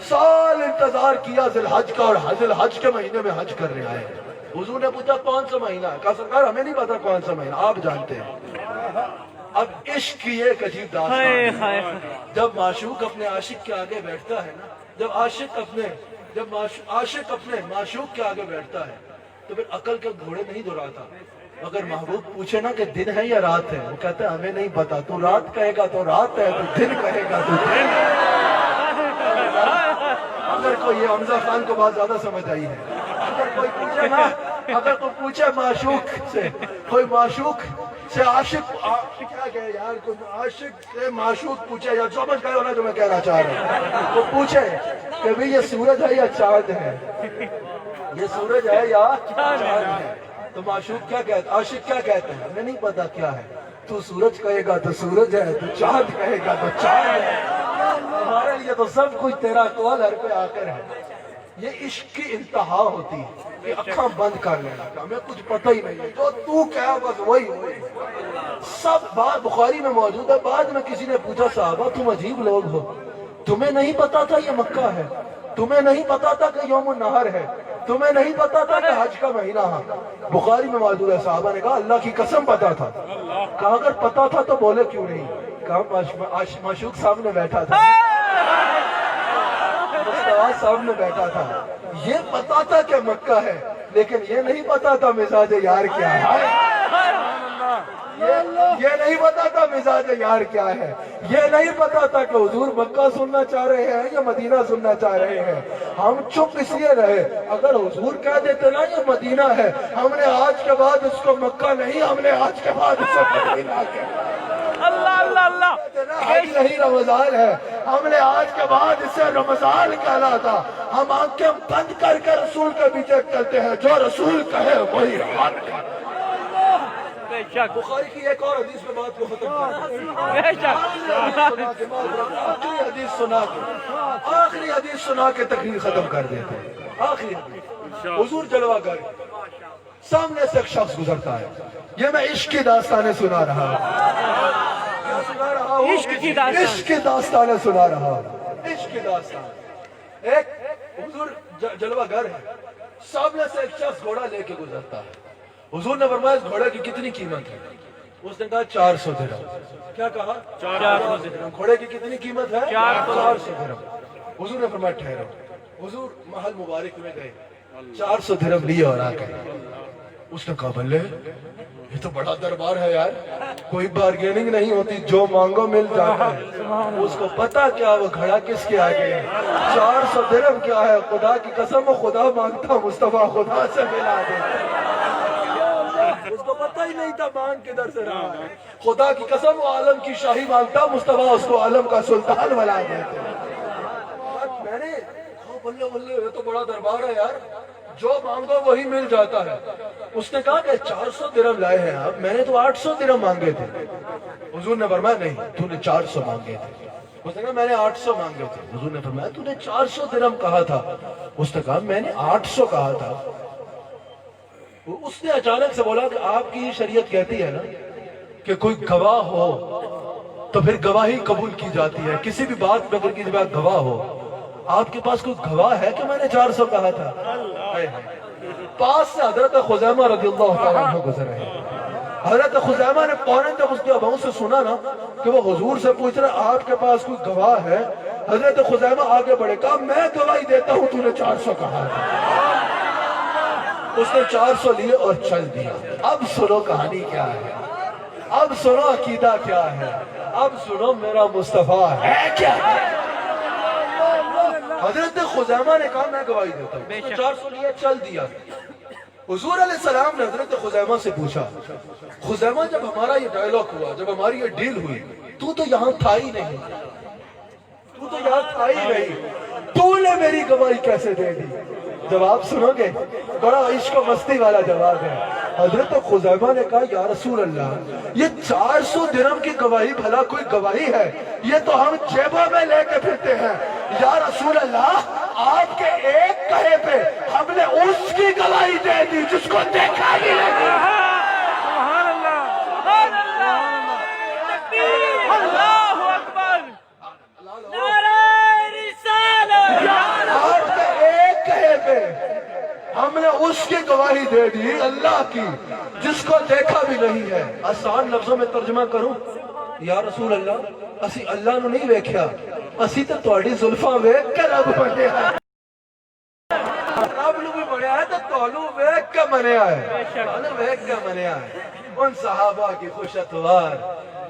سال انتظار کیا ذی الحج کا, اور ذی الحج کے مہینے میں حج کرنے آئے. حضور نے پوچھا کون سا مہینہ ہے؟ کہا سرکار ہمیں نہیں پتا کون سا مہینہ, آپ جانتے ہیں. اب عشق کی ایک عجیب داستان ہے. جب معشوق اپنے عاشق کے آگے بیٹھتا ہے نا, جب عاشق اپنے معشوق کے آگے بیٹھتا ہے تو پھر عقل کے گھوڑے نہیں دہراتا, اگر محبوب پوچھے نا کہ دن ہے یا رات ہے، وہ کہتے ہیں ہمیں نہیں پتا، تو رات کہے گا تو رات ہے، تو دن کہے گا تو دن ہے۔ اگر کوئی یہ حمزہ خان کو بات زیادہ سمجھ آئی ہے، اگر کوئی پوچھے نا، اگر کوئی پوچھے معشوق سے، کوئی معشوق سے عاشق کیا کہے یار، کوئی عاشق سے معشوق پوچھے، یا سمجھ گئے ہو نا جو میں کہنا چاہ رہا ہوں، وہ پوچھے کہ بھئی یہ سورج ہے یا چاند ہے، یہ سورج ہے یا چاند ہے، تو معشوق کیا کہتا ہے، عاشق کیا کہتا ہے، ہمیں نہیں پتا کیا ہے، تو سورج کہے گا تو سورج ہے، تو چاند کہے گا تو چاند ہے، ہمارے لیے تو سب کچھ تیرا قول ہر پہ آ کر ہے۔ یہ عشق کی انتہا ہوتی ہے کہ اکھاں بند کر لینا، کہ ہمیں کچھ پتہ ہی نہیں ہے، جو تو کہا بس وہی ہوئی۔ سب بات بخاری میں موجود ہے۔ بعد میں کسی نے پوچھا صحابہ تم عجیب لوگ ہو، تمہیں نہیں پتا تھا یہ مکہ ہے، تمہیں نہیں پتا تھا کہ یوم النہر ہے، تمہیں نہیں پتا تھا کہ حج کا مہینہ ہے؟ بخاری میں موجود ہے۔ صحابہ نے کہا اللہ کی قسم پتا تھا۔ کہا اگر پتا تھا تو بولے کیوں نہیں؟ کہا معشوق سامنے بیٹھا تھا، سامنے بیٹھا تھا، یہ پتا تھا کہ مکہ ہے، لیکن یہ نہیں پتا تھا مزاج یار کیا ہے، یہ نہیں پتا تھا مزاج یار کیا ہے، یہ نہیں پتا تھا کہ حضور مکہ سننا چاہ رہے ہیں یا مدینہ سننا چاہ رہے ہیں۔ ہم چپ اس لیے رہے، اگر حضور کہہ دیتے نا یہ مدینہ ہے، ہم نے آج کے بعد اس کو مکہ نہیں، ہم نے آج کے بعد اس کو مدینہ کہا۔ اللہ اللہ اللہ، حج نہیں رمضان ہے، ہم نے آج کے بعد اسے رمضان کہنا تھا۔ ہم آنکھیں بند کر کے رسول کے پیچھے چلتے ہیں، جو رسول کہے وہی حق ہے۔ بے شک بخاری کی ایک اور حدیث میں بات کو ختم کرتے ہیں۔ بے شک، آخری حدیث سنا کے، آخری حدیث سنا کے تقریر ختم کر دیتے ہیں۔ آخری حدیث، حضور جلوہ گر، سامنے سے ایک شخص گزرتا ہے، یہ میں عشق کی داستانیں سنا رہا ہوں، عشق کی داستان، عشق کی داستانیں سنا رہا ہوں، عشق کی داستان۔ ایک حضور جلوہ گر ہے، سامنے سے ایک شخص گھوڑا لے کے گزرتا ہے۔ حضور نے فرمایا اس گھوڑے کی کتنی قیمت ہے؟ اس نے کہا 400 درہم۔ کیا کہا؟ 400 درہم۔ گھوڑے کی کتنی قیمت ہے؟ 400 درہم۔ حضور نے فرمایا ٹھہرو۔ حضور محل مبارک میں گئے، 400 درہم لیے اور آ گئے۔ اس نے کہا بلے یہ تو بڑا دربار ہے یار، کوئی بارگیننگ نہیں ہوتی، جو مانگو مل جاتا ہے۔ اس کو پتا کیا وہ گھڑا کس کے آگے ہے، 400 درہم کیا ہے، خدا کی قسم وہ خدا مانگتا، مصطفیٰ خدا سے ملا دیتا۔ اس کو پتہ ہی نہیں تھا مانگ کدھر سے رہا ہے، خدا کی قسم وہ عالم کی شاہی مانگتا، مصطفیٰ اس کو عالم کا سلطان بنا دیتے۔ میں نے کہا بلے بلے یہ تو بڑا دربار ہے یار، جو مانگو وہی مل جاتا ہے۔ اس نے کہا کہ 400 درہم لائے ہیں آپ، میں نے تو 800 درہم مانگے تھے۔ حضور نے فرمایا نہیں تو نے 400 مانگے تھے۔ اس نے کہا میں نے 800 مانگے تھے۔ حضور نے فرمایا تو نے 400 درہم کہا تھا۔ اس نے کہا میں نے 800 کہا تھا۔ اس نے اچانک سے بولا کہ آپ کی شریعت کہتی ہے نا کہ کوئی گواہ ہو تو پھر گواہی قبول کی جاتی ہے، کسی بھی بات میں اگر کسی بات گواہ ہو، آپ کے پاس کوئی گواہ ہے کہ میں نے 400 کہا تھا؟ پاس سے حضرت خزیمہ رضی اللہ تعالیٰ عنہ گزر رہے ہیں۔ حضرت خزیمہ نے فوراً جب اس کے اباؤں سے سنا نا کہ وہ حضور سے پوچھ رہے آپ کے پاس کوئی گواہ ہے، حضرت خزیمہ آگے بڑھے، کہا میں گواہی دیتا ہوں تو نے 400 کہا تھا۔ اس نے 400 لیے اور چل دیا۔ اب سنو کہانی کیا ہے، اب سنو عقیدہ کیا ہے، اب سنو میرا مصطفیٰ ہے کیا ہے۔ حضرت خزیمہ نے کہا میں گواہی دیتا ہوں، اس نے 400 لیے چل دیا۔ حضور علیہ السلام نے حضرت خزیمہ سے پوچھا خزیمہ جب ہمارا یہ ڈائیلاگ ہوا، جب ہماری یہ ڈیل ہوئی، تو یہاں تھا ہی نہیں، تو یہاں تھا ہی نہیں، تو نے میری گواہی کیسے دے دی؟ جواب سنو گے، بڑا عشق و مستی والا جواب ہے۔ حضرت خزیمہ نے کہا یا رسول اللہ یہ 400 درہم کی گواہی بھلا کوئی گواہی ہے؟ یہ تو ہم جیبوں میں لے کے پھرتے ہیں۔ یا رسول اللہ آپ کے ایک کہے پہ ہم نے اس کی گواہی دے دی جس کو دیکھا ہی نہیں۔ سبحان اللہ، سبحان اللہ، تکبیر، اللہ اکبر، نعرہ رسالت۔ آپ کے ایک کہے پہ ہم نے اس کی گواہی دے دی اللہ کی جس کو دیکھا بھی نہیں ہے۔ آسان لفظوں میں ترجمہ کروں، یا رسول اللہ اسی اللہ نو نہیں ویکھیا، اسی تو تہاڈی زلفاں ویکھ کے رب بنیا ہے، رب نو بھی بنیا ہے تو تانوں ویکھ کے منیا ہے، ویگ کا منیا ہے ان صحابہ کی خوش اتوار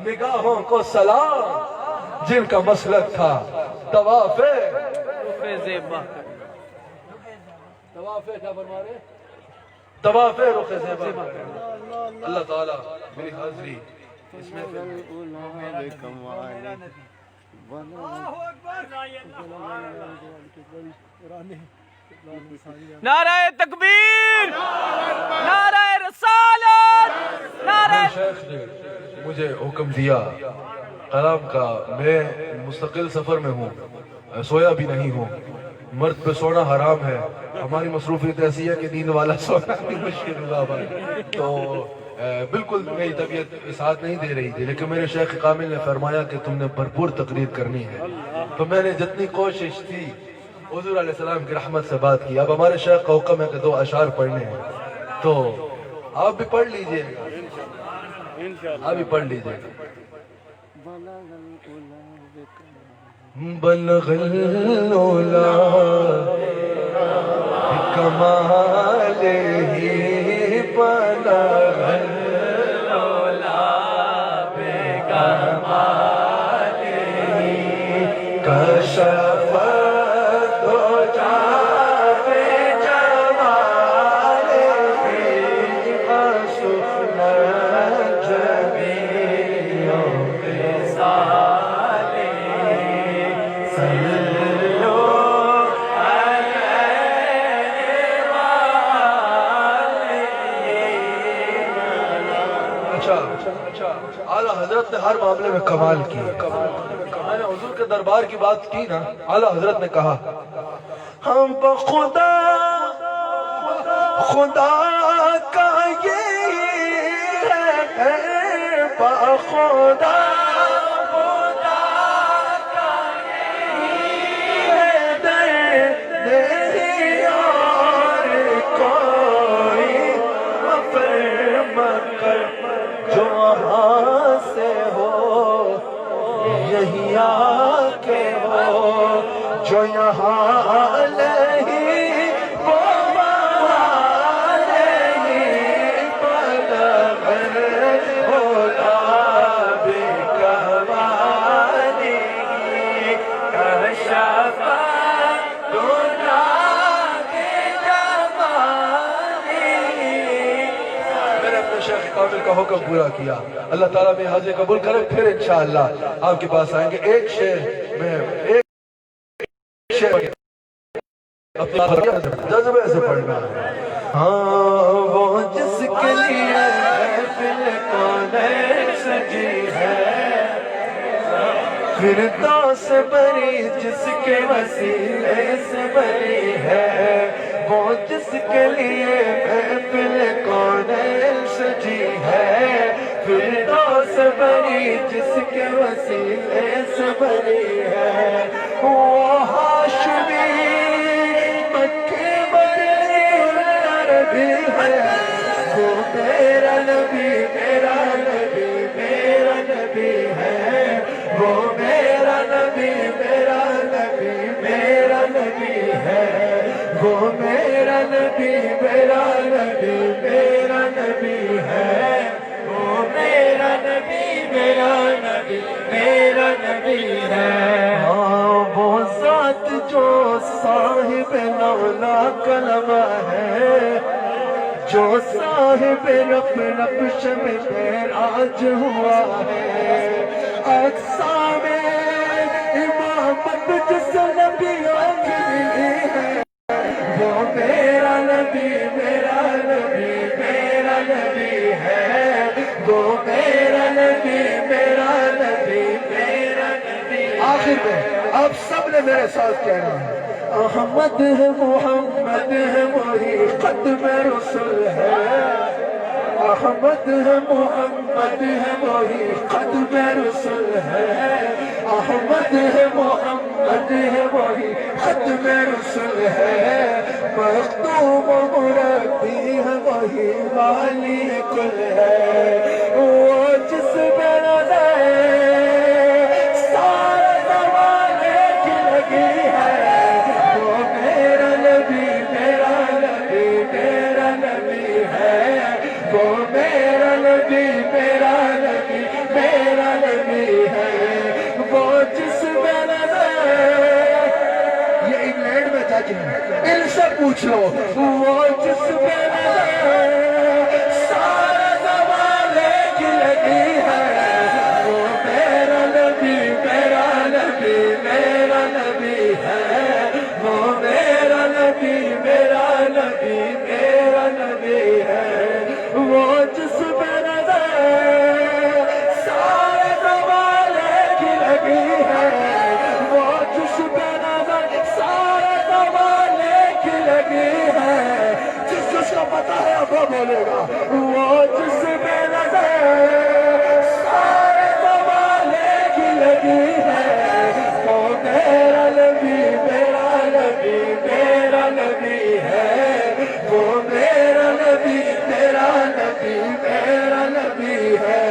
نگاہوں کو سلام جن کا مسلک تھا طواف زیبا کیا فرما رہے طواف رخ زیبا۔ اللہ تعالیٰ میری حاضری اس میں نعرہ تکبیر، نعرہ رسالت، نعرہ شیخ نے مجھے حکم دیا کلام کا، میں مستقل سفر میں ہوں، سویا بھی نہیں ہوں، مرد پہ سونا حرام ہے، ہماری مصروفیت ایسی ہے کہ نیند والا سونا بھی مشکل ہوا بھائی، تو بالکل میری طبیعت ساتھ نہیں دے رہی تھی، لیکن میرے شیخ کامل نے فرمایا کہ تم نے بھرپور تقریر کرنی ہے، تو میں نے جتنی کوشش تھی حضور علیہ السلام کی رحمت سے بات کی۔ اب ہمارے شیخ کا حکم ہے کہ 2 اشعار پڑھنے ہیں، تو آپ بھی پڑھ لیجئے، آپ بھی پڑھ لیجئے۔ بلغ العلا بکمالہ بلغ العلا بکمالہ کشف الدجی بجمالہ وسفل الجمیع بخصالہ صلو اچھا اعلیٰ حضرت نے ہر معاملے میں کمال کی۔ میں نے حضور کے دربار کی بات کی نا، اعلیٰ حضرت نے کہا ہم بخدا خدا کا یہ ہے بخدا خدا کا یہ ہے نہیں اور کوئی مفر مکر جو وہاں سے ہو یہی آ کے ہو، جو یہاں نہیں وہ وہاں نہیں، بلغ العلا بکمالہ کشف الدجی بجمالہ۔ میں نے اپنے شیخ کامل کا حکم پورا کیا، اللہ تعالیٰ میں حاضر قبول کرے، پھر انشاءاللہ آپ کے پاس آئیں گے۔ ایک شعر میں ایک شعر اپنا جذبے سے پڑھنا ہے۔ ہاں وہ جس کے لیے محفل کونین سجی ہے، فردوس سے بری جس کے وسیلے سے بری ہے، وہ جس کے لیے محفل کونین سجی ہے، فردوس سے بری جس کے وسیلے سے بری ہے، وہ ہاشمی مکے بری عربی ہے، وہ میرا نبی میرا نبی میرا نبی ہے، وہ میرا نبی میرا نبی میرا نبی ہے، وہ میرا نبی میرا نبی میرا نبی ہے، وہ میرا نبی میرا نبی میرا نبی ہے۔ ہاں وہ ذات جو صاحب لولا کلمہ ہے، جو صاحب رب نقش میں معراج ہوا ہے، اقصا میں امامت جس نبیوں کی ملی ہے، وہ میرا نبی میرا نبی میرا نبی ہے، وہ میرا نبی میرا نبی میرا نبی۔ آخر میں آپ سب نے میرے ساتھ کہنا ہے، احمد ہے محمد ہے وہی ختم رسول ہے، احمد ہے محمد ہے وہی ختم رسول ہے، احمد ہے محمد ہے وہی ختم رسول ہے، مختوم مربی ہے وہی والی کل ہے، وہ جس میں نظر سارے زمانے کی لگی ہے، وہ میرا نبی میرا نبی میرا نبی پوچھ لو وہ جس پہ سارے زمانے کی لگی ہے وہ میرا نبی میرا نبی میرا نبی ہے وہ میرا نبی میرا نبی میرا نبی ہے وہ جس پہ نظر سارے زمانے کی لگی ہے وہ جس پہ نظر سارے زمانے کی لگی ہے جس کو پتا ہے اب وہ بولے گا وہ جس پہ نظر سارے زمانے کی لگی ہے وہ میرا نبی میرا نبی میرا نبی ہے وہ میرا نبی میرا نبی میرا نبی ہے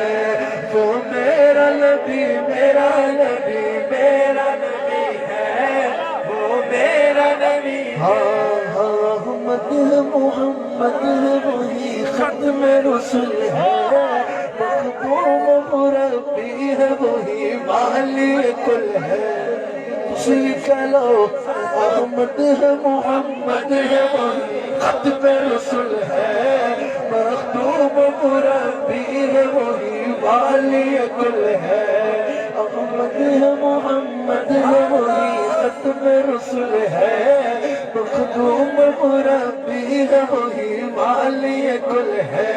وہ میرا نبی میرا نبی میرا نبی ہے وہ میرا نبی محمد محمد وہی ختم رسول ہے محبوب مربی ہے وہی والی کل ہے لو محمد ہے محمد ہے وہی ختم رسول ہے مخدوم مربی ہے وہی والی کل ہے محمد ہے محمد ہے وہی ختم رسول ہے مخدوم مربی ہے وہی والی کل ہے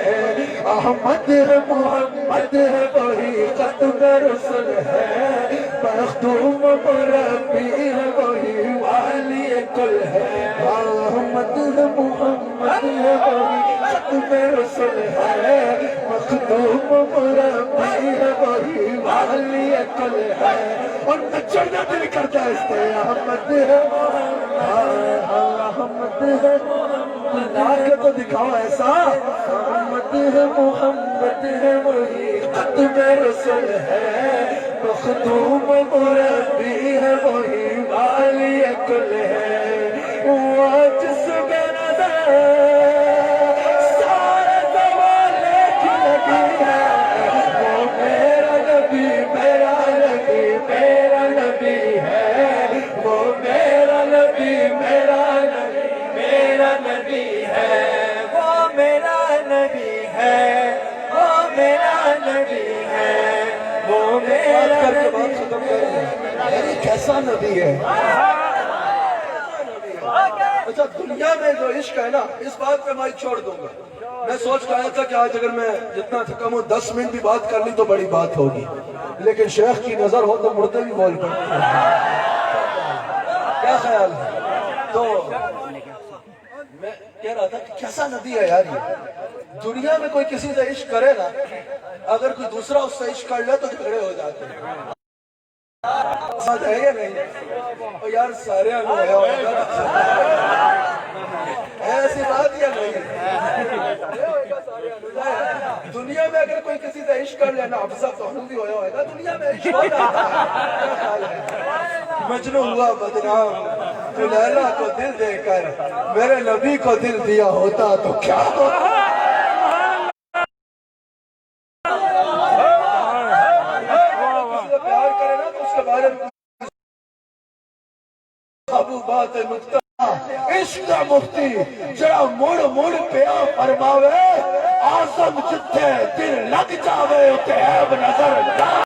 احمد ہے محمد ہے وہی ختم رسول ہے مخدوم مربی ہے وہی والی کل ہے احمد ہے محمد ہے وہی ختم رسول ہے مخدوم مربی ہے وہی والی کل ہے اور چڑھنا دل کرتا ہے اس پہ احمد ہے محمد ہے لا کے تو دکھاؤ ایسا محمد ہے محمد ہے وہی ختم رسول ہے مخدوم مربی ہے وہی والی کل ہے وہ جس پہ نظر سارے زمانے کی لگی ہے وہ میرا نبی میرا نبی میرا نبی ہے وہ میرا نبی میرا نبی میرا نبی ہے وہ میرا نبی ہے وہ میرا نبی ہے وہ میرا نبی ہے کیسا نبی ہے اچھا دنیا میں جو عشق ہے نا اس بات پہ میں چھوڑ دوں گا میں سوچ رہا تھا کہ آج اگر میں جتنا تھکا ہوں 10 منٹ بھی بات کر لی تو بڑی بات ہوگی لیکن شیخ کی نظر ہو تو مردے بھی بول پڑتے ہیں کیا خیال ہے تو میں کہہ رہا تھا کہ کیسا نبی ہے یار یہ دنیا میں کوئی کسی سے عشق کرے نا اگر کوئی دوسرا اس سے عشق کر لے تو جھگڑے ہو جاتے ہیں ساتھ ہے یا نہیں یار سارے ایسی بات یا نہیں دنیا میں اگر کوئی کسی سے عشق کر لینا حفظہ تو بھی ہویا ہوئے گا دنیا میں عشق ہو جاتا ہے مجنون ہوا بدنام تو لیلا کو دل دے کر میرے نبی کو دل دیا ہوتا تو کیا ہوتا پیار کرے نا تو اس کے بارے میں ابو بات نکتہ عشق دا مفتی جڑا موڑ موڑ پیا فرماوے آزم جتھے دل لگ جاوے اتے عیب نظر